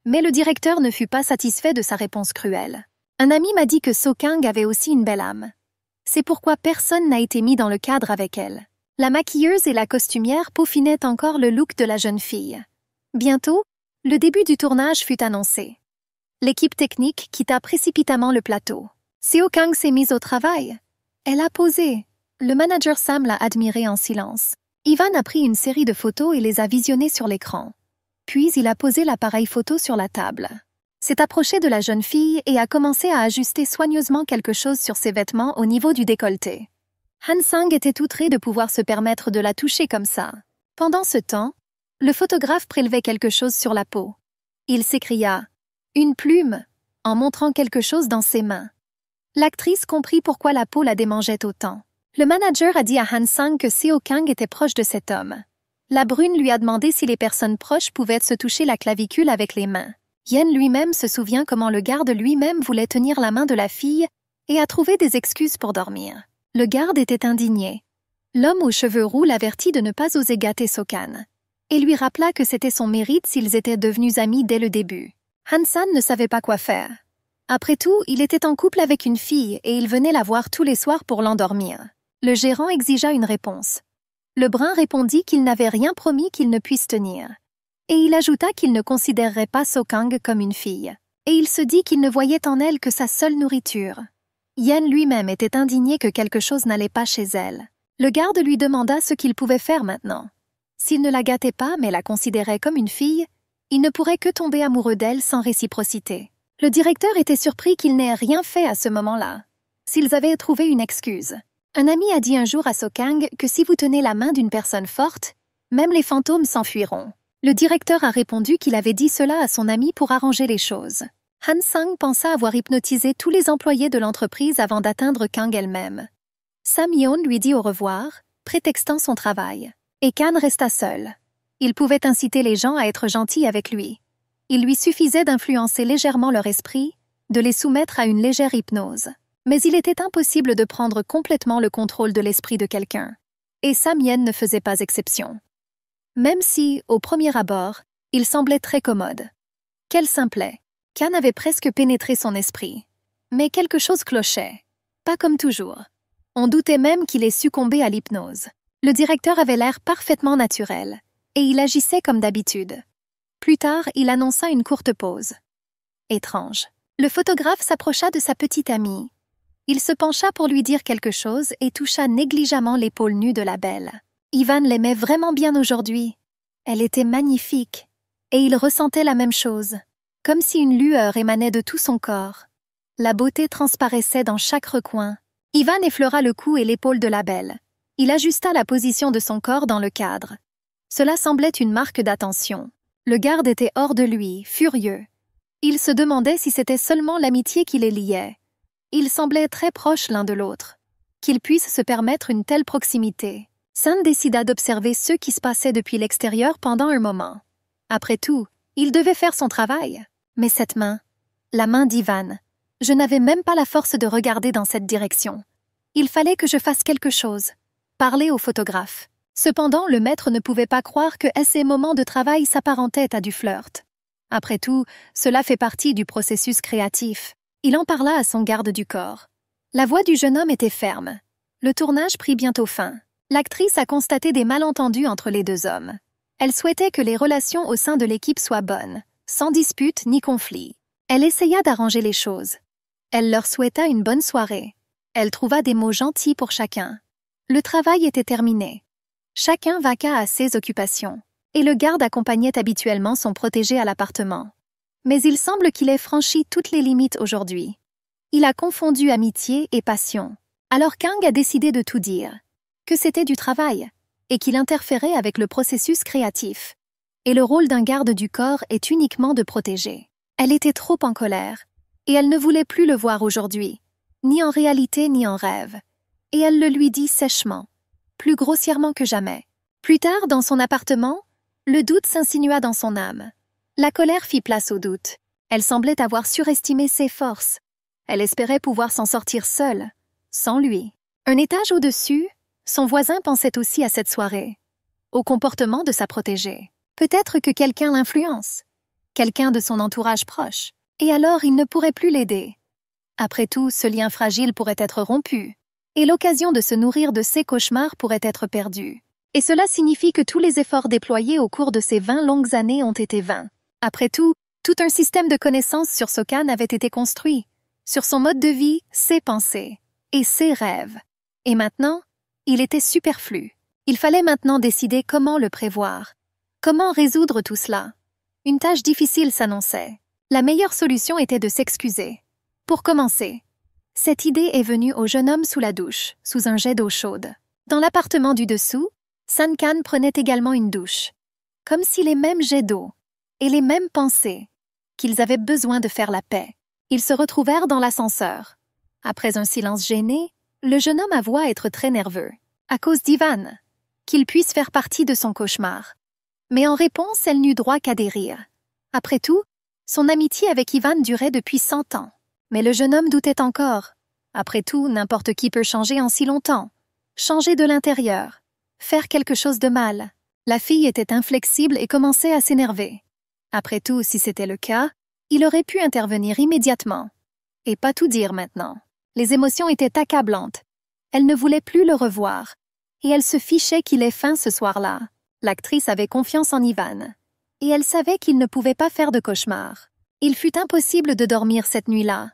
Mais le directeur ne fut pas satisfait de sa réponse cruelle. Un ami m'a dit que So Kang avait aussi une belle âme. C'est pourquoi personne n'a été mis dans le cadre avec elle. La maquilleuse et la costumière peaufinaient encore le look de la jeune fille. Bientôt, le début du tournage fut annoncé. L'équipe technique quitta précipitamment le plateau. Seo Kang s'est mise au travail. Elle a posé. Le manager Sam l'a admirée en silence. Ivan a pris une série de photos et les a visionnées sur l'écran. Puis il a posé l'appareil photo sur la table. S'est approché de la jeune fille et a commencé à ajuster soigneusement quelque chose sur ses vêtements au niveau du décolleté. Han-sang était outré de pouvoir se permettre de la toucher comme ça. Pendant ce temps, le photographe prélevait quelque chose sur la peau. Il s'écria « Une plume !» en montrant quelque chose dans ses mains. L'actrice comprit pourquoi la peau la démangeait autant. Le manager a dit à Han-sang que Seo Kang était proche de cet homme. La brune lui a demandé si les personnes proches pouvaient se toucher la clavicule avec les mains. Yen lui-même se souvient comment le garde lui-même voulait tenir la main de la fille et a trouvé des excuses pour dormir. Le garde était indigné. L'homme aux cheveux roux l'avertit de ne pas oser gâter So Kang. et lui rappela que c'était son mérite s'ils étaient devenus amis dès le début. Han-san ne savait pas quoi faire. Après tout, il était en couple avec une fille et il venait la voir tous les soirs pour l'endormir. Le gérant exigea une réponse. Le brun répondit qu'il n'avait rien promis qu'il ne puisse tenir. Et il ajouta qu'il ne considérerait pas So-kang comme une fille. Et il se dit qu'il ne voyait en elle que sa seule nourriture. Yen lui-même était indigné que quelque chose n'allait pas chez elle. Le garde lui demanda ce qu'il pouvait faire maintenant. S'il ne la gâtait pas mais la considérait comme une fille, il ne pourrait que tomber amoureux d'elle sans réciprocité. Le directeur était surpris qu'il n'ait rien fait à ce moment-là. S'ils avaient trouvé une excuse. Un ami a dit un jour à So-kang que si vous tenez la main d'une personne forte, même les fantômes s'enfuiront. Le directeur a répondu qu'il avait dit cela à son ami pour arranger les choses. Han-sang pensa avoir hypnotisé tous les employés de l'entreprise avant d'atteindre Kang elle-même. Sam-yeon lui dit au revoir, prétextant son travail. Et Kan resta seul. Il pouvait inciter les gens à être gentils avec lui. Il lui suffisait d'influencer légèrement leur esprit, de les soumettre à une légère hypnose. Mais il était impossible de prendre complètement le contrôle de l'esprit de quelqu'un. Et Sam-yen ne faisait pas exception. Même si, au premier abord, il semblait très commode. Quel simplet. Kan avait presque pénétré son esprit. Mais quelque chose clochait. Pas comme toujours. On doutait même qu'il ait succombé à l'hypnose. Le directeur avait l'air parfaitement naturel, et il agissait comme d'habitude. Plus tard, il annonça une courte pause. Étrange. Le photographe s'approcha de sa petite amie. Il se pencha pour lui dire quelque chose et toucha négligemment l'épaule nue de la belle. Ivan l'aimait vraiment bien aujourd'hui. Elle était magnifique, et il ressentait la même chose, comme si une lueur émanait de tout son corps. La beauté transparaissait dans chaque recoin. Ivan effleura le cou et l'épaule de la belle. Il ajusta la position de son corps dans le cadre. Cela semblait une marque d'attention. Le garde était hors de lui, furieux. Il se demandait si c'était seulement l'amitié qui les liait. Ils semblaient très proches l'un de l'autre. Qu'ils puissent se permettre une telle proximité. Sun décida d'observer ce qui se passait depuis l'extérieur pendant un moment. Après tout, il devait faire son travail. Mais cette main, la main d'Ivan, je n'avais même pas la force de regarder dans cette direction. Il fallait que je fasse quelque chose. Parler au photographe. Cependant, le maître ne pouvait pas croire que ces moments de travail s'apparentaient à du flirt. Après tout, cela fait partie du processus créatif. Il en parla à son garde du corps. La voix du jeune homme était ferme. Le tournage prit bientôt fin. L'actrice a constaté des malentendus entre les deux hommes. Elle souhaitait que les relations au sein de l'équipe soient bonnes, sans dispute ni conflit. Elle essaya d'arranger les choses. Elle leur souhaita une bonne soirée. Elle trouva des mots gentils pour chacun. Le travail était terminé. Chacun vaqua à ses occupations, et le garde accompagnait habituellement son protégé à l'appartement. Mais il semble qu'il ait franchi toutes les limites aujourd'hui. Il a confondu amitié et passion. Alors Kang a décidé de tout dire, que c'était du travail, et qu'il interférait avec le processus créatif. Et le rôle d'un garde du corps est uniquement de protéger. Elle était trop en colère, et elle ne voulait plus le voir aujourd'hui, ni en réalité ni en rêve. Et elle le lui dit sèchement, plus grossièrement que jamais. Plus tard, dans son appartement, le doute s'insinua dans son âme. La colère fit place au doute. Elle semblait avoir surestimé ses forces. Elle espérait pouvoir s'en sortir seule, sans lui. Un étage au-dessus, son voisin pensait aussi à cette soirée, au comportement de sa protégée. Peut-être que quelqu'un l'influence, quelqu'un de son entourage proche, et alors il ne pourrait plus l'aider. Après tout, ce lien fragile pourrait être rompu, et l'occasion de se nourrir de ses cauchemars pourrait être perdue. Et cela signifie que tous les efforts déployés au cours de ces 20 longues années ont été vains. Après tout un système de connaissances sur So-kang avait été construit, sur son mode de vie, ses pensées, et ses rêves. Et maintenant, il était superflu. Il fallait maintenant décider comment le prévoir. Comment résoudre tout cela? Une tâche difficile s'annonçait. La meilleure solution était de s'excuser. Pour commencer, cette idée est venue au jeune homme sous la douche, sous un jet d'eau chaude. Dans l'appartement du dessous, Sun-kan prenait également une douche. Comme si les mêmes jets d'eau et les mêmes pensées, qu'ils avaient besoin de faire la paix. Ils se retrouvèrent dans l'ascenseur. Après un silence gêné, le jeune homme avoua être très nerveux, à cause d'Ivan, qu'il puisse faire partie de son cauchemar. Mais en réponse, elle n'eut droit qu'à des rires. Après tout, son amitié avec Ivan durait depuis 100 ans. Mais le jeune homme doutait encore. Après tout, n'importe qui peut changer en si longtemps. Changer de l'intérieur. Faire quelque chose de mal. La fille était inflexible et commençait à s'énerver. Après tout, si c'était le cas, il aurait pu intervenir immédiatement. Et pas tout dire maintenant. Les émotions étaient accablantes. Elle ne voulait plus le revoir. Et elle se fichait qu'il ait faim ce soir-là. L'actrice avait confiance en Ivan. Et elle savait qu'il ne pouvait pas faire de cauchemar. Il fut impossible de dormir cette nuit-là.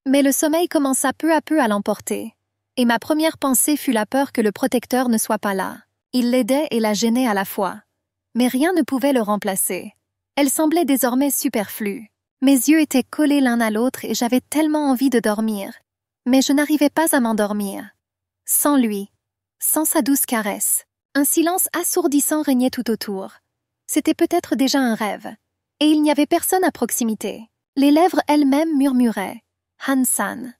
Mais le sommeil commença peu à peu à l'emporter. Et ma première pensée fut la peur que le protecteur ne soit pas là. Il l'aidait et la gênait à la fois. Mais rien ne pouvait le remplacer. Elle semblait désormais superflue. Mes yeux étaient collés l'un à l'autre et j'avais tellement envie de dormir. Mais je n'arrivais pas à m'endormir. Sans lui, sans sa douce caresse, un silence assourdissant régnait tout autour. C'était peut-être déjà un rêve. Et il n'y avait personne à proximité. Les lèvres elles-mêmes murmuraient « Han-san ».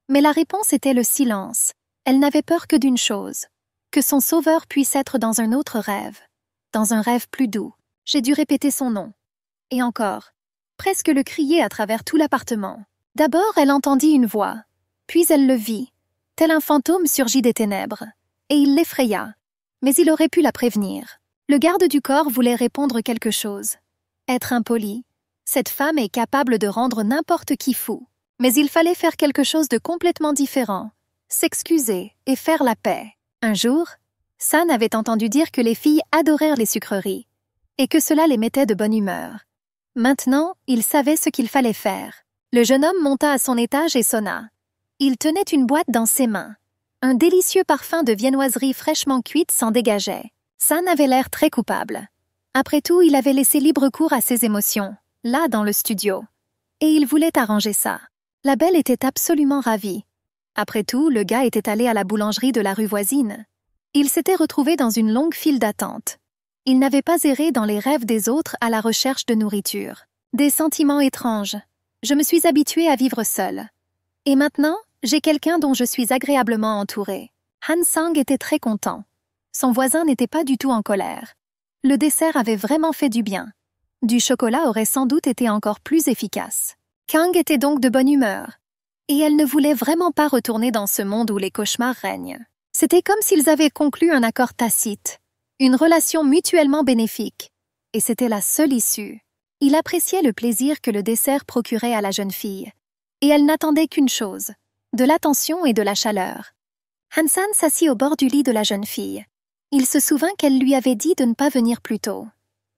Mais la réponse était le silence. Elle n'avait peur que d'une chose, que son sauveur puisse être dans un autre rêve, dans un rêve plus doux. J'ai dû répéter son nom. Et encore, presque le crier à travers tout l'appartement. D'abord, elle entendit une voix, puis elle le vit, tel un fantôme surgit des ténèbres, et il l'effraya. Mais il aurait pu la prévenir. Le garde du corps voulait répondre quelque chose. Être impoli. Cette femme est capable de rendre n'importe qui fou. Mais il fallait faire quelque chose de complètement différent, s'excuser et faire la paix. Un jour, San avait entendu dire que les filles adorèrent les sucreries, et que cela les mettait de bonne humeur. Maintenant, il savait ce qu'il fallait faire. Le jeune homme monta à son étage et sonna. Il tenait une boîte dans ses mains. Un délicieux parfum de viennoiserie fraîchement cuite s'en dégageait. San avait l'air très coupable. Après tout, il avait laissé libre cours à ses émotions, là dans le studio. Et il voulait arranger ça. La belle était absolument ravie. Après tout, le gars était allé à la boulangerie de la rue voisine. Il s'était retrouvé dans une longue file d'attente. Il n'avait pas erré dans les rêves des autres à la recherche de nourriture. Des sentiments étranges. Je me suis habituée à vivre seule. Et maintenant, j'ai quelqu'un dont je suis agréablement entourée. Han Sang était très content. Son voisin n'était pas du tout en colère. Le dessert avait vraiment fait du bien. Du chocolat aurait sans doute été encore plus efficace. Kang était donc de bonne humeur. Et elle ne voulait vraiment pas retourner dans ce monde où les cauchemars règnent. C'était comme s'ils avaient conclu un accord tacite, une relation mutuellement bénéfique. Et c'était la seule issue. Il appréciait le plaisir que le dessert procurait à la jeune fille. Et elle n'attendait qu'une chose, de l'attention et de la chaleur. Han-san s'assit au bord du lit de la jeune fille. Il se souvint qu'elle lui avait dit de ne pas venir plus tôt.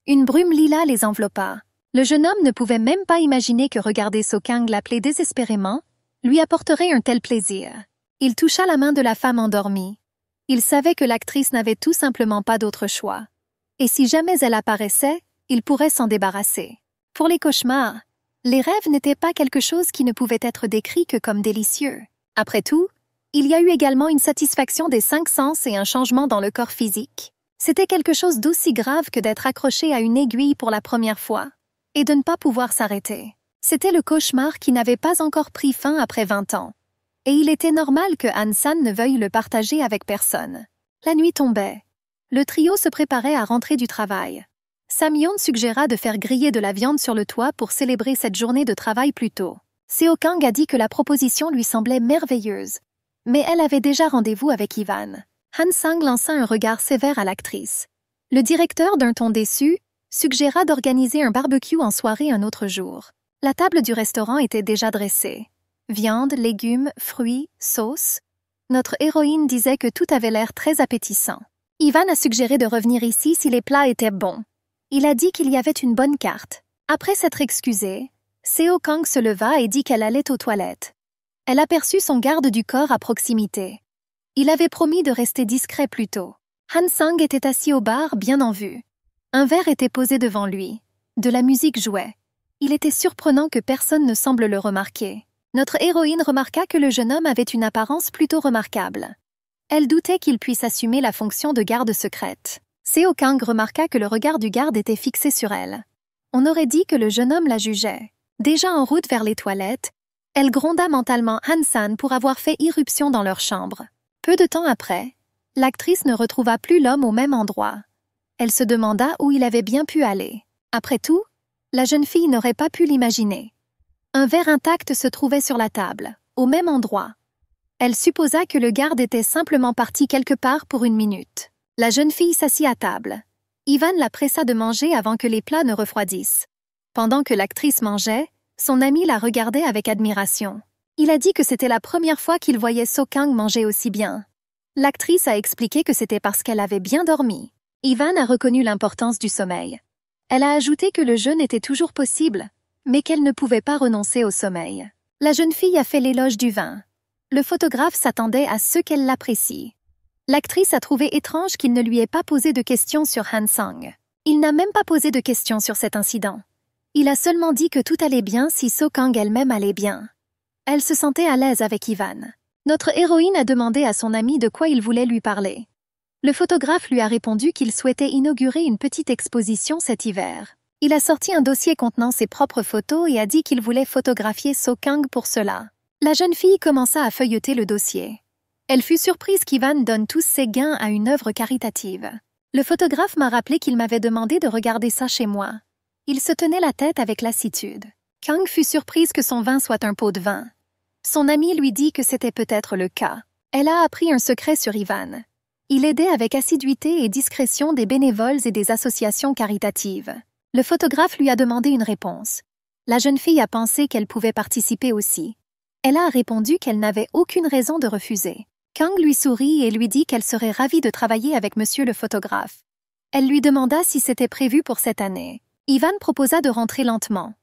Une brume lilas les enveloppa. Le jeune homme ne pouvait même pas imaginer que regarder So Kang l'appeler désespérément lui apporterait un tel plaisir. Il toucha la main de la femme endormie. Il savait que l'actrice n'avait tout simplement pas d'autre choix. Et si jamais elle apparaissait, il pourrait s'en débarrasser. Pour les cauchemars, les rêves n'étaient pas quelque chose qui ne pouvait être décrit que comme délicieux. Après tout, il y a eu également une satisfaction des 5 sens et un changement dans le corps physique. C'était quelque chose d'aussi grave que d'être accroché à une aiguille pour la première fois et de ne pas pouvoir s'arrêter. C'était le cauchemar qui n'avait pas encore pris fin après 20 ans. Et il était normal que Han-san ne veuille le partager avec personne. La nuit tombait. Le trio se préparait à rentrer du travail. Samyeon suggéra de faire griller de la viande sur le toit pour célébrer cette journée de travail plus tôt. Seo Kang a dit que la proposition lui semblait merveilleuse. Mais elle avait déjà rendez-vous avec Ivan. Han Sang lança un regard sévère à l'actrice. Le directeur, d'un ton déçu, suggéra d'organiser un barbecue en soirée un autre jour. La table du restaurant était déjà dressée. Viande, légumes, fruits, sauce. Notre héroïne disait que tout avait l'air très appétissant. Ivan a suggéré de revenir ici si les plats étaient bons. Il a dit qu'il y avait une bonne carte. Après s'être excusée, Seo Kang se leva et dit qu'elle allait aux toilettes. Elle aperçut son garde du corps à proximité. Il avait promis de rester discret plus tôt. Han Sang était assis au bar, bien en vue. Un verre était posé devant lui. De la musique jouait. Il était surprenant que personne ne semble le remarquer. Notre héroïne remarqua que le jeune homme avait une apparence plutôt remarquable. Elle doutait qu'il puisse assumer la fonction de garde secrète. Seo Kang remarqua que le regard du garde était fixé sur elle. On aurait dit que le jeune homme la jugeait. Déjà en route vers les toilettes, elle gronda mentalement Han-san pour avoir fait irruption dans leur chambre. Peu de temps après, l'actrice ne retrouva plus l'homme au même endroit. Elle se demanda où il avait bien pu aller. Après tout, la jeune fille n'aurait pas pu l'imaginer. Un verre intact se trouvait sur la table, au même endroit. Elle supposa que le garde était simplement parti quelque part pour une minute. La jeune fille s'assit à table. Ivan la pressa de manger avant que les plats ne refroidissent. Pendant que l'actrice mangeait, son ami la regardait avec admiration. Il a dit que c'était la première fois qu'il voyait So Kang manger aussi bien. L'actrice a expliqué que c'était parce qu'elle avait bien dormi. Ivan a reconnu l'importance du sommeil. Elle a ajouté que le jeûne était toujours possible, mais qu'elle ne pouvait pas renoncer au sommeil. La jeune fille a fait l'éloge du vin. Le photographe s'attendait à ce qu'elle l'apprécie. L'actrice a trouvé étrange qu'il ne lui ait pas posé de questions sur Han Sang. Il n'a même pas posé de questions sur cet incident. Il a seulement dit que tout allait bien si So Kang elle-même allait bien. Elle se sentait à l'aise avec Ivan. Notre héroïne a demandé à son ami de quoi il voulait lui parler. Le photographe lui a répondu qu'il souhaitait inaugurer une petite exposition cet hiver. Il a sorti un dossier contenant ses propres photos et a dit qu'il voulait photographier So Kang pour cela. La jeune fille commença à feuilleter le dossier. Elle fut surprise qu'Ivan donne tous ses gains à une œuvre caritative. Le photographe m'a rappelé qu'il m'avait demandé de regarder ça chez moi. Il se tenait la tête avec lassitude. Kang fut surprise que son vin soit un pot de vin. Son ami lui dit que c'était peut-être le cas. Elle a appris un secret sur Ivan. Il aidait avec assiduité et discrétion des bénévoles et des associations caritatives. Le photographe lui a demandé une réponse. La jeune fille a pensé qu'elle pouvait participer aussi. Elle a répondu qu'elle n'avait aucune raison de refuser. Kang lui sourit et lui dit qu'elle serait ravie de travailler avec monsieur le photographe. Elle lui demanda si c'était prévu pour cette année. Ivan proposa de rentrer lentement.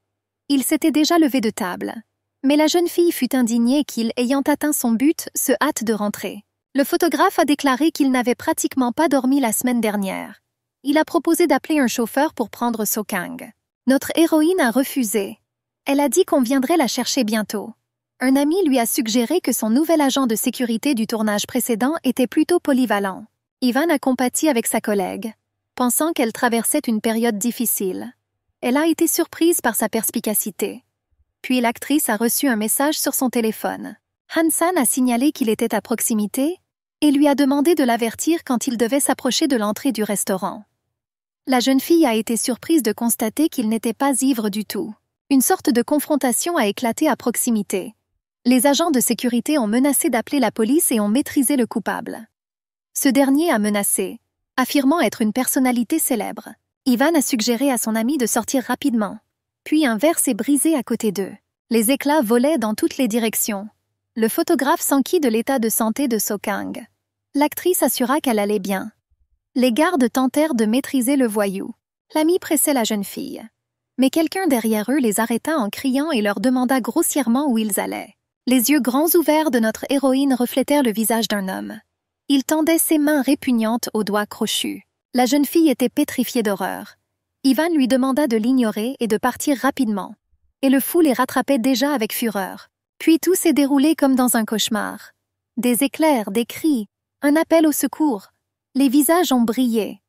Il s'était déjà levé de table. Mais la jeune fille fut indignée qu'il, ayant atteint son but, se hâte de rentrer. Le photographe a déclaré qu'il n'avait pratiquement pas dormi la semaine dernière. Il a proposé d'appeler un chauffeur pour prendre So Kang. Notre héroïne a refusé. Elle a dit qu'on viendrait la chercher bientôt. Un ami lui a suggéré que son nouvel agent de sécurité du tournage précédent était plutôt polyvalent. Ivan a compati avec sa collègue, pensant qu'elle traversait une période difficile. Elle a été surprise par sa perspicacité. Puis l'actrice a reçu un message sur son téléphone. Han San a signalé qu'il était à proximité et lui a demandé de l'avertir quand il devait s'approcher de l'entrée du restaurant. La jeune fille a été surprise de constater qu'il n'était pas ivre du tout. Une sorte de confrontation a éclaté à proximité. Les agents de sécurité ont menacé d'appeler la police et ont maîtrisé le coupable. Ce dernier a menacé, affirmant être une personnalité célèbre. Ivan a suggéré à son ami de sortir rapidement. Puis un verre s'est brisé à côté d'eux. Les éclats volaient dans toutes les directions. Le photographe s'enquit de l'état de santé de So Kang. L'actrice assura qu'elle allait bien. Les gardes tentèrent de maîtriser le voyou. L'ami pressait la jeune fille. Mais quelqu'un derrière eux les arrêta en criant et leur demanda grossièrement où ils allaient. Les yeux grands ouverts de notre héroïne reflétèrent le visage d'un homme. Il tendait ses mains répugnantes aux doigts crochus. La jeune fille était pétrifiée d'horreur. Ivan lui demanda de l'ignorer et de partir rapidement. Et le fou les rattrapait déjà avec fureur. Puis tout s'est déroulé comme dans un cauchemar. Des éclairs, des cris, un appel au secours. Les visages ont brillé.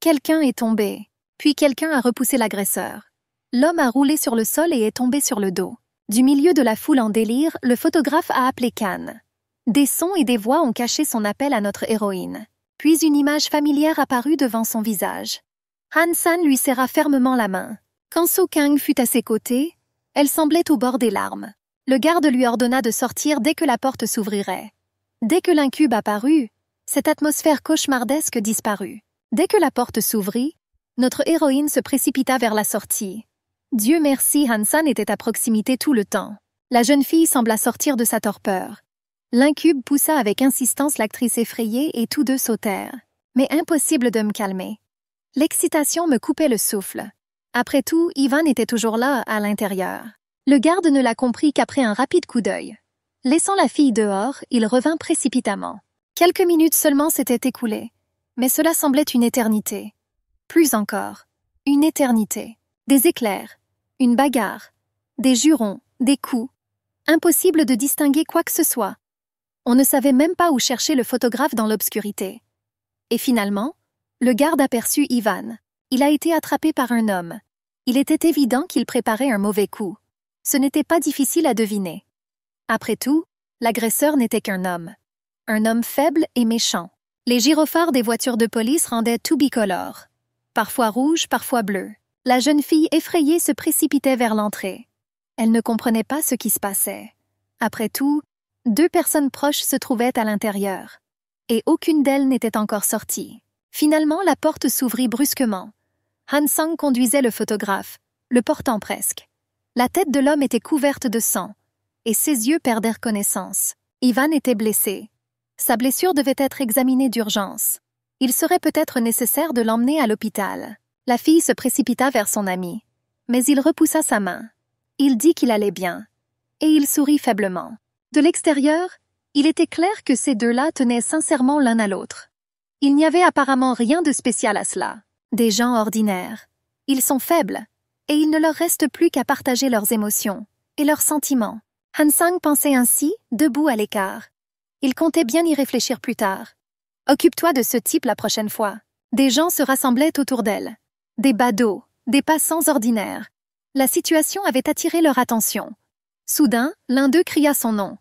Quelqu'un est tombé. Puis quelqu'un a repoussé l'agresseur. L'homme a roulé sur le sol et est tombé sur le dos. Du milieu de la foule en délire, le photographe a appelé Khan. Des sons et des voix ont caché son appel à notre héroïne. Puis une image familière apparut devant son visage. Han San lui serra fermement la main. Quand So Kang fut à ses côtés, elle semblait au bord des larmes. Le garde lui ordonna de sortir dès que la porte s'ouvrirait. Dès que l'incube apparut, cette atmosphère cauchemardesque disparut. Dès que la porte s'ouvrit, notre héroïne se précipita vers la sortie. Dieu merci, Han San était à proximité tout le temps. La jeune fille sembla sortir de sa torpeur. L'incube poussa avec insistance l'actrice effrayée et tous deux sautèrent. Mais impossible de me calmer. L'excitation me coupait le souffle. Après tout, Ivan était toujours là, à l'intérieur. Le garde ne l'a compris qu'après un rapide coup d'œil. Laissant la fille dehors, il revint précipitamment. Quelques minutes seulement s'étaient écoulées, mais cela semblait une éternité. Plus encore, une éternité. Des éclairs, une bagarre, des jurons, des coups. Impossible de distinguer quoi que ce soit. On ne savait même pas où chercher le photographe dans l'obscurité. Et finalement, le garde aperçut Ivan. Il a été attrapé par un homme. Il était évident qu'il préparait un mauvais coup. Ce n'était pas difficile à deviner. Après tout, l'agresseur n'était qu'un homme. Un homme faible et méchant. Les gyrophares des voitures de police rendaient tout bicolore. Parfois rouge, parfois bleu. La jeune fille effrayée se précipitait vers l'entrée. Elle ne comprenait pas ce qui se passait. Après tout, 2 personnes proches se trouvaient à l'intérieur. Et aucune d'elles n'était encore sortie. Finalement, la porte s'ouvrit brusquement. Han Sang conduisait le photographe, le portant presque. La tête de l'homme était couverte de sang, et ses yeux perdèrent connaissance. Ivan était blessé. Sa blessure devait être examinée d'urgence. Il serait peut-être nécessaire de l'emmener à l'hôpital. La fille se précipita vers son ami, mais il repoussa sa main. Il dit qu'il allait bien, et il sourit faiblement. De l'extérieur, il était clair que ces deux-là tenaient sincèrement l'un à l'autre. Il n'y avait apparemment rien de spécial à cela. Des gens ordinaires. Ils sont faibles, et il ne leur reste plus qu'à partager leurs émotions et leurs sentiments. Han Sang pensait ainsi, debout à l'écart. Il comptait bien y réfléchir plus tard. Occupe-toi de ce type la prochaine fois. Des gens se rassemblaient autour d'elle. Des badauds, des passants ordinaires. La situation avait attiré leur attention. Soudain, l'un d'eux cria son nom.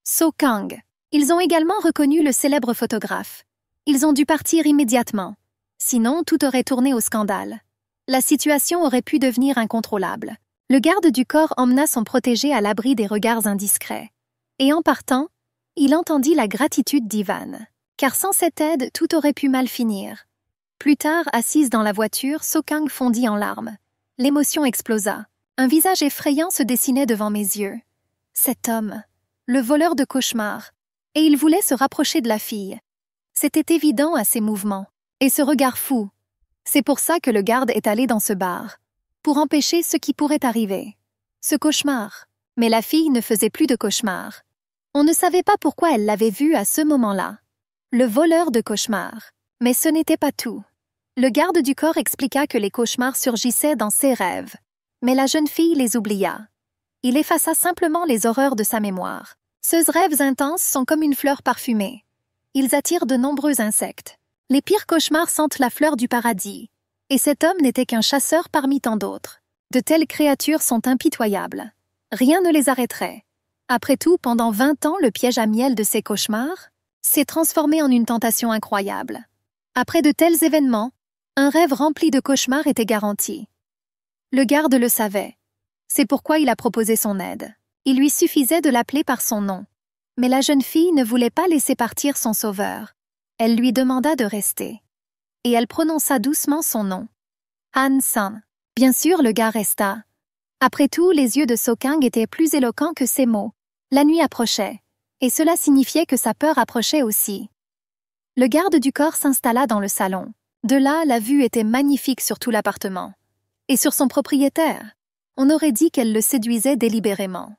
So Kang. Ils ont également reconnu le célèbre photographe. Ils ont dû partir immédiatement. Sinon, tout aurait tourné au scandale. La situation aurait pu devenir incontrôlable. Le garde du corps emmena son protégé à l'abri des regards indiscrets. Et en partant, il entendit la gratitude d'Ivan. Car sans cette aide, tout aurait pu mal finir. Plus tard, assise dans la voiture, So Kang fondit en larmes. L'émotion explosa. Un visage effrayant se dessinait devant mes yeux. Cet homme, le voleur de cauchemars. Et il voulait se rapprocher de la fille. C'était évident à ses mouvements. Et ce regard fou. C'est pour ça que le garde est allé dans ce bar. Pour empêcher ce qui pourrait arriver. Ce cauchemar. Mais la fille ne faisait plus de cauchemars. On ne savait pas pourquoi elle l'avait vu à ce moment-là. Le voleur de cauchemars. Mais ce n'était pas tout. Le garde du corps expliqua que les cauchemars surgissaient dans ses rêves. Mais la jeune fille les oublia. Il effaça simplement les horreurs de sa mémoire. Ces rêves intenses sont comme une fleur parfumée. Ils attirent de nombreux insectes. Les pires cauchemars sentent la fleur du paradis. Et cet homme n'était qu'un chasseur parmi tant d'autres. De telles créatures sont impitoyables. Rien ne les arrêterait. Après tout, pendant 20 ans, le piège à miel de ces cauchemars s'est transformé en une tentation incroyable. Après de tels événements, un rêve rempli de cauchemars était garanti. Le garde le savait. C'est pourquoi il a proposé son aide. Il lui suffisait de l'appeler par son nom. Mais la jeune fille ne voulait pas laisser partir son sauveur. Elle lui demanda de rester. Et elle prononça doucement son nom. Han Sang. Bien sûr, le gars resta. Après tout, les yeux de So Kang étaient plus éloquents que ses mots. La nuit approchait. Et cela signifiait que sa peur approchait aussi. Le garde du corps s'installa dans le salon. De là, la vue était magnifique sur tout l'appartement. Et sur son propriétaire. On aurait dit qu'elle le séduisait délibérément.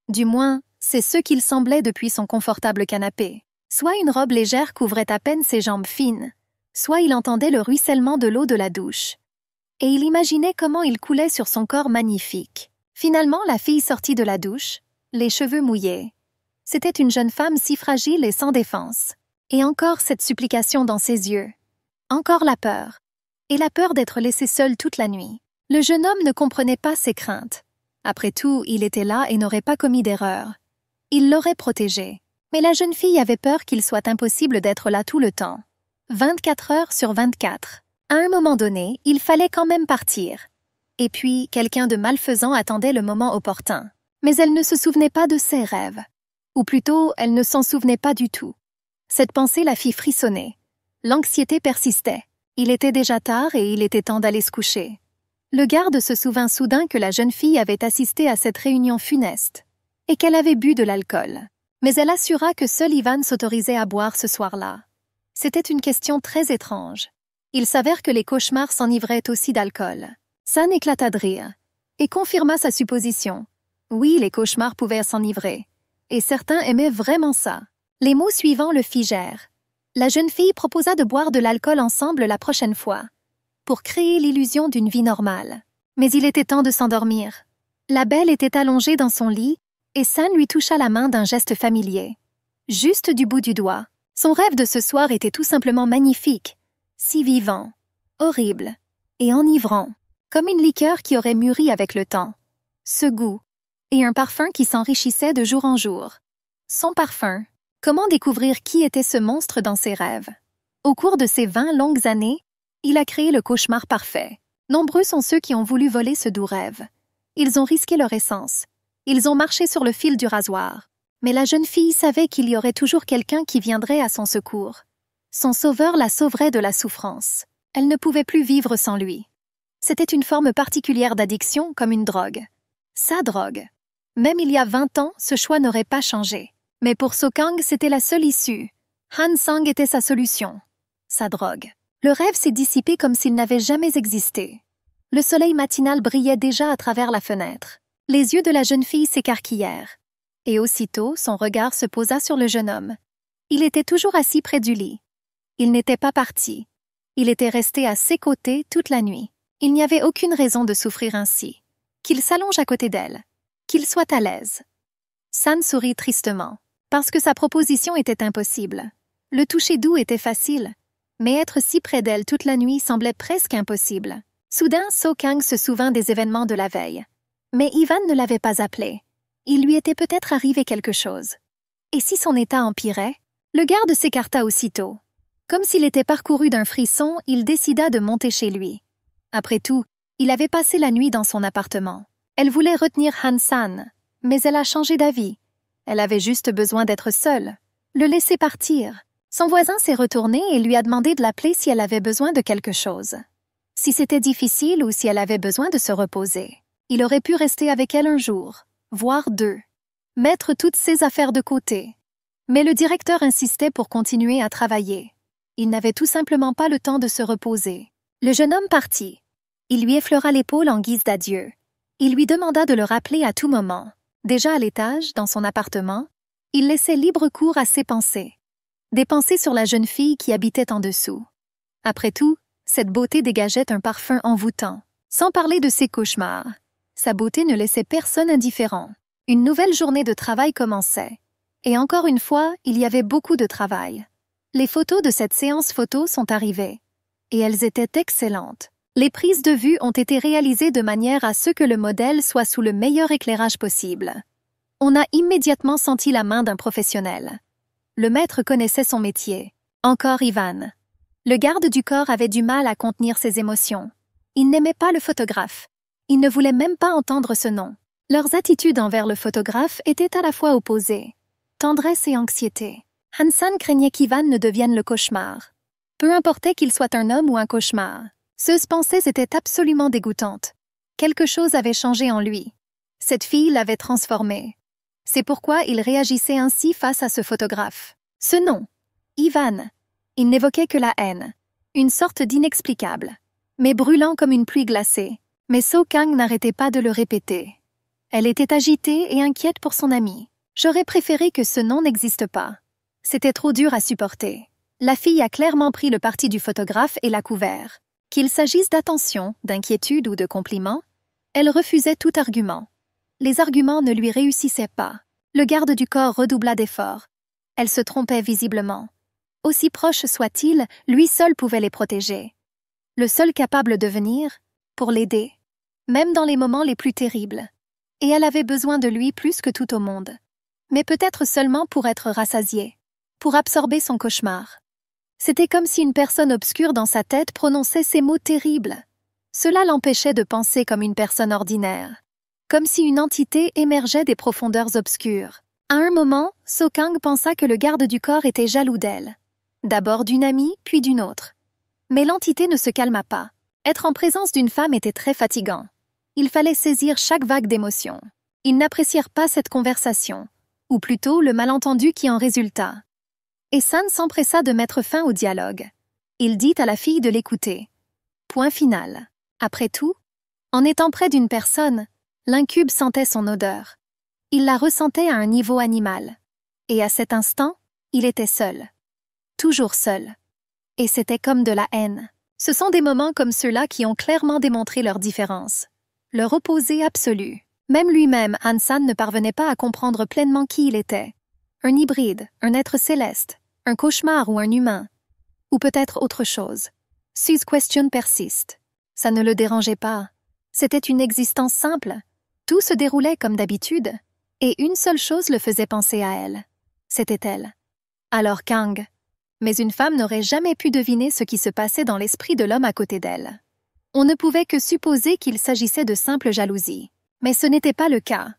Du moins, c'est ce qu'il semblait depuis son confortable canapé. Soit une robe légère couvrait à peine ses jambes fines, soit il entendait le ruissellement de l'eau de la douche. Et il imaginait comment il coulait sur son corps magnifique. Finalement, la fille sortit de la douche, les cheveux mouillés. C'était une jeune femme si fragile et sans défense. Et encore cette supplication dans ses yeux. Encore la peur. Et la peur d'être laissé seul toute la nuit. Le jeune homme ne comprenait pas ses craintes. Après tout, il était là et n'aurait pas commis d'erreur. Il l'aurait protégé. Mais la jeune fille avait peur qu'il soit impossible d'être là tout le temps. 24 heures sur 24. À un moment donné, il fallait quand même partir. Et puis, quelqu'un de malfaisant attendait le moment opportun. Mais elle ne se souvenait pas de ses rêves. Ou plutôt, elle ne s'en souvenait pas du tout. Cette pensée la fit frissonner. L'anxiété persistait. Il était déjà tard et il était temps d'aller se coucher. Le garde se souvint soudain que la jeune fille avait assisté à cette réunion funeste et qu'elle avait bu de l'alcool. Mais elle assura que seul Ivan s'autorisait à boire ce soir-là. C'était une question très étrange. Il s'avère que les cauchemars s'enivraient aussi d'alcool. San éclata de rire et confirma sa supposition. Oui, les cauchemars pouvaient s'enivrer. Et certains aimaient vraiment ça. Les mots suivants le figèrent. La jeune fille proposa de boire de l'alcool ensemble la prochaine fois, pour créer l'illusion d'une vie normale. Mais il était temps de s'endormir. La belle était allongée dans son lit, et San lui toucha la main d'un geste familier. Juste du bout du doigt. Son rêve de ce soir était tout simplement magnifique, si vivant, horrible et enivrant, comme une liqueur qui aurait mûri avec le temps. Ce goût, et un parfum qui s'enrichissait de jour en jour. Son parfum. Comment découvrir qui était ce monstre dans ses rêves? Au cours de ces 20 longues années, il a créé le cauchemar parfait. Nombreux sont ceux qui ont voulu voler ce doux rêve. Ils ont risqué leur essence. Ils ont marché sur le fil du rasoir. Mais la jeune fille savait qu'il y aurait toujours quelqu'un qui viendrait à son secours. Son sauveur la sauverait de la souffrance. Elle ne pouvait plus vivre sans lui. C'était une forme particulière d'addiction, comme une drogue. Sa drogue. Même il y a 20 ans, ce choix n'aurait pas changé. Mais pour So-Kang, c'était la seule issue. Han Sang était sa solution. Sa drogue. Le rêve s'est dissipé comme s'il n'avait jamais existé. Le soleil matinal brillait déjà à travers la fenêtre. Les yeux de la jeune fille s'écarquillèrent. Et aussitôt, son regard se posa sur le jeune homme. Il était toujours assis près du lit. Il n'était pas parti. Il était resté à ses côtés toute la nuit. Il n'y avait aucune raison de souffrir ainsi. Qu'il s'allonge à côté d'elle. Qu'il soit à l'aise. San sourit tristement, parce que sa proposition était impossible. Le toucher doux était facile, mais être si près d'elle toute la nuit semblait presque impossible. Soudain, So-Kang se souvint des événements de la veille. Mais Ivan ne l'avait pas appelé. Il lui était peut-être arrivé quelque chose. Et si son état empirait? Le garde s'écarta aussitôt. Comme s'il était parcouru d'un frisson, il décida de monter chez lui. Après tout, il avait passé la nuit dans son appartement. Elle voulait retenir Han San, mais elle a changé d'avis. Elle avait juste besoin d'être seule, le laisser partir. Son voisin s'est retourné et lui a demandé de l'appeler si elle avait besoin de quelque chose. Si c'était difficile ou si elle avait besoin de se reposer. Il aurait pu rester avec elle un jour, voire 2. Mettre toutes ses affaires de côté. Mais le directeur insistait pour continuer à travailler. Il n'avait tout simplement pas le temps de se reposer. Le jeune homme partit. Il lui effleura l'épaule en guise d'adieu. Il lui demanda de le rappeler à tout moment. Déjà à l'étage, dans son appartement, il laissait libre cours à ses pensées. Des pensées sur la jeune fille qui habitait en dessous. Après tout, cette beauté dégageait un parfum envoûtant. Sans parler de ses cauchemars. Sa beauté ne laissait personne indifférent. Une nouvelle journée de travail commençait. Et encore une fois, il y avait beaucoup de travail. Les photos de cette séance photo sont arrivées. Et elles étaient excellentes. Les prises de vue ont été réalisées de manière à ce que le modèle soit sous le meilleur éclairage possible. On a immédiatement senti la main d'un professionnel. Le maître connaissait son métier. Encore Ivan. Le garde du corps avait du mal à contenir ses émotions. Il n'aimait pas le photographe. Il ne voulait même pas entendre ce nom. Leurs attitudes envers le photographe étaient à la fois opposées. Tendresse et anxiété. Han San craignait qu'Ivan ne devienne le cauchemar. Peu importait qu'il soit un homme ou un cauchemar. Ces pensées étaient absolument dégoûtantes. Quelque chose avait changé en lui. Cette fille l'avait transformé. C'est pourquoi il réagissait ainsi face à ce photographe. Ce nom, Ivan, il n'évoquait que la haine, une sorte d'inexplicable, mais brûlant comme une pluie glacée. Mais So-Kang n'arrêtait pas de le répéter. Elle était agitée et inquiète pour son ami. J'aurais préféré que ce nom n'existe pas. C'était trop dur à supporter. La fille a clairement pris le parti du photographe et l'a couvert. Qu'il s'agisse d'attention, d'inquiétude ou de compliments, elle refusait tout argument. Les arguments ne lui réussissaient pas. Le garde du corps redoubla d'efforts. Elle se trompait visiblement. Aussi proche soit-il, lui seul pouvait les protéger. Le seul capable de venir, pour l'aider, même dans les moments les plus terribles. Et elle avait besoin de lui plus que tout au monde. Mais peut-être seulement pour être rassasiée, pour absorber son cauchemar. C'était comme si une personne obscure dans sa tête prononçait ces mots terribles. Cela l'empêchait de penser comme une personne ordinaire. Comme si une entité émergeait des profondeurs obscures. À un moment, So-Kang pensa que le garde du corps était jaloux d'elle. D'abord d'une amie, puis d'une autre. Mais l'entité ne se calma pas. Être en présence d'une femme était très fatigant. Il fallait saisir chaque vague d'émotions. Ils n'apprécièrent pas cette conversation, ou plutôt le malentendu qui en résulta. Et San s'empressa de mettre fin au dialogue. Il dit à la fille de l'écouter. Point final. Après tout, en étant près d'une personne, l'incube sentait son odeur. Il la ressentait à un niveau animal. Et à cet instant, il était seul. Toujours seul. Et c'était comme de la haine. Ce sont des moments comme ceux-là qui ont clairement démontré leur différence. Leur opposé absolu. Même lui-même, Han San ne parvenait pas à comprendre pleinement qui il était. Un hybride, un être céleste, un cauchemar ou un humain. Ou peut-être autre chose. Sue's question persiste. Ça ne le dérangeait pas. C'était une existence simple. Tout se déroulait comme d'habitude. Et une seule chose le faisait penser à elle. C'était elle. Alors Kang. Mais une femme n'aurait jamais pu deviner ce qui se passait dans l'esprit de l'homme à côté d'elle. On ne pouvait que supposer qu'il s'agissait de simple jalousie. Mais ce n'était pas le cas.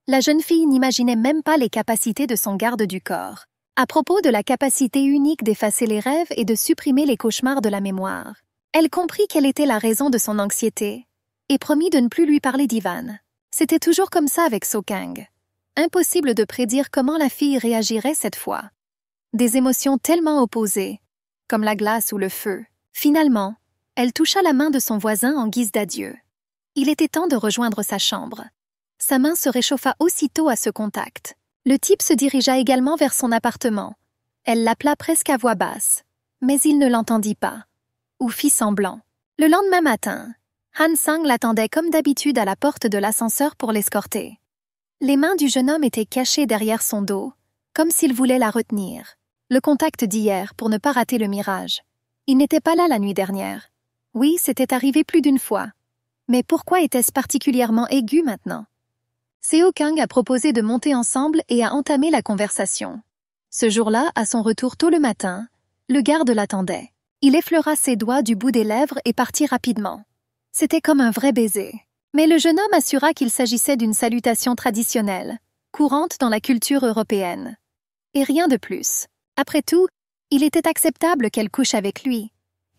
La jeune fille n'imaginait même pas les capacités de son garde du corps. à propos de la capacité unique d'effacer les rêves et de supprimer les cauchemars de la mémoire. Elle comprit quelle était la raison de son anxiété et promit de ne plus lui parler d'Ivan. C'était toujours comme ça avec So-Kang. Impossible de prédire comment la fille réagirait cette fois. Des émotions tellement opposées, comme la glace ou le feu. Finalement, elle toucha la main de son voisin en guise d'adieu. Il était temps de rejoindre sa chambre. Sa main se réchauffa aussitôt à ce contact. Le type se dirigea également vers son appartement. Elle l'appela presque à voix basse, mais il ne l'entendit pas, ou fit semblant. Le lendemain matin, Han Sang l'attendait comme d'habitude à la porte de l'ascenseur pour l'escorter. Les mains du jeune homme étaient cachées derrière son dos, comme s'il voulait la retenir. Le contact d'hier pour ne pas rater le mirage. Il n'était pas là la nuit dernière. Oui, c'était arrivé plus d'une fois. Mais pourquoi était-ce particulièrement aigu maintenant? Seo Kang a proposé de monter ensemble et a entamé la conversation. Ce jour-là, à son retour tôt le matin, le garde l'attendait. Il effleura ses doigts du bout des lèvres et partit rapidement. C'était comme un vrai baiser. Mais le jeune homme assura qu'il s'agissait d'une salutation traditionnelle, courante dans la culture européenne. Et rien de plus. Après tout, il était acceptable qu'elle couche avec lui.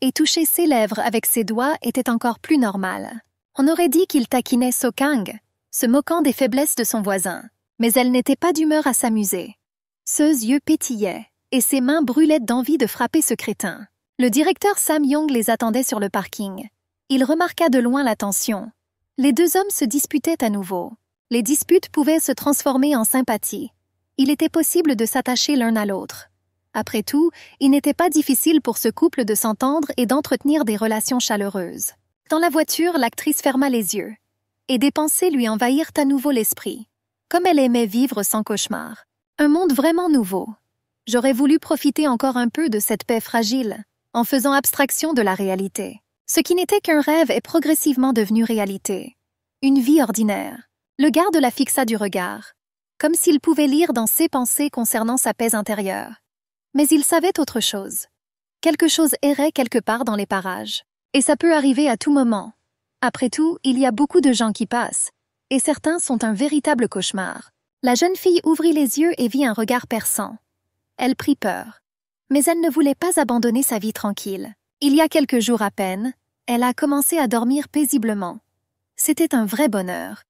Et toucher ses lèvres avec ses doigts était encore plus normal. On aurait dit qu'il taquinait So-Kang, se moquant des faiblesses de son voisin. Mais elle n'était pas d'humeur à s'amuser. Ses yeux pétillaient, et ses mains brûlaient d'envie de frapper ce crétin. Le directeur Sam Young les attendait sur le parking. Il remarqua de loin la tension. Les deux hommes se disputaient à nouveau. Les disputes pouvaient se transformer en sympathie. Il était possible de s'attacher l'un à l'autre. Après tout, il n'était pas difficile pour ce couple de s'entendre et d'entretenir des relations chaleureuses. Dans la voiture, l'actrice ferma les yeux. Et des pensées lui envahirent à nouveau l'esprit. Comme elle aimait vivre sans cauchemar. Un monde vraiment nouveau. J'aurais voulu profiter encore un peu de cette paix fragile, en faisant abstraction de la réalité. Ce qui n'était qu'un rêve est progressivement devenu réalité. Une vie ordinaire. Le garde la fixa du regard, comme s'il pouvait lire dans ses pensées concernant sa paix intérieure. Mais il savait autre chose. Quelque chose errait quelque part dans les parages. Et ça peut arriver à tout moment. Après tout, il y a beaucoup de gens qui passent, et certains sont un véritable cauchemar. La jeune fille ouvrit les yeux et vit un regard perçant. Elle prit peur. Mais elle ne voulait pas abandonner sa vie tranquille. Il y a quelques jours à peine, elle a commencé à dormir paisiblement. C'était un vrai bonheur.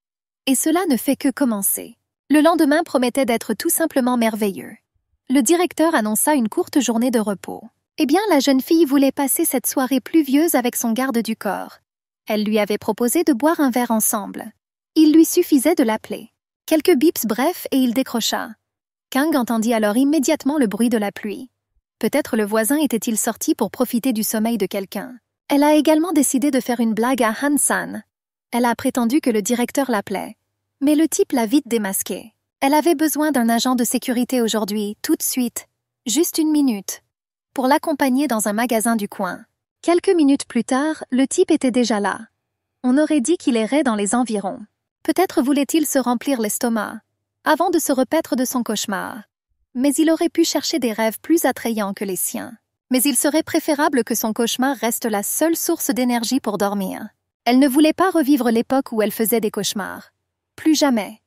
Et cela ne fait que commencer. Le lendemain promettait d'être tout simplement merveilleux. Le directeur annonça une courte journée de repos. Eh bien, la jeune fille voulait passer cette soirée pluvieuse avec son garde du corps. Elle lui avait proposé de boire un verre ensemble. Il lui suffisait de l'appeler. Quelques bips brefs et il décrocha. Kang entendit alors immédiatement le bruit de la pluie. Peut-être le voisin était-il sorti pour profiter du sommeil de quelqu'un. Elle a également décidé de faire une blague à Han San. Elle a prétendu que le directeur l'appelait. Mais le type l'a vite démasqué. Elle avait besoin d'un agent de sécurité aujourd'hui, tout de suite. Juste une minute. Pour l'accompagner dans un magasin du coin. Quelques minutes plus tard, le type était déjà là. On aurait dit qu'il errait dans les environs. Peut-être voulait-il se remplir l'estomac, avant de se repaître de son cauchemar. Mais il aurait pu chercher des rêves plus attrayants que les siens. Mais il serait préférable que son cauchemar reste la seule source d'énergie pour dormir. Elle ne voulait pas revivre l'époque où elle faisait des cauchemars. Plus jamais.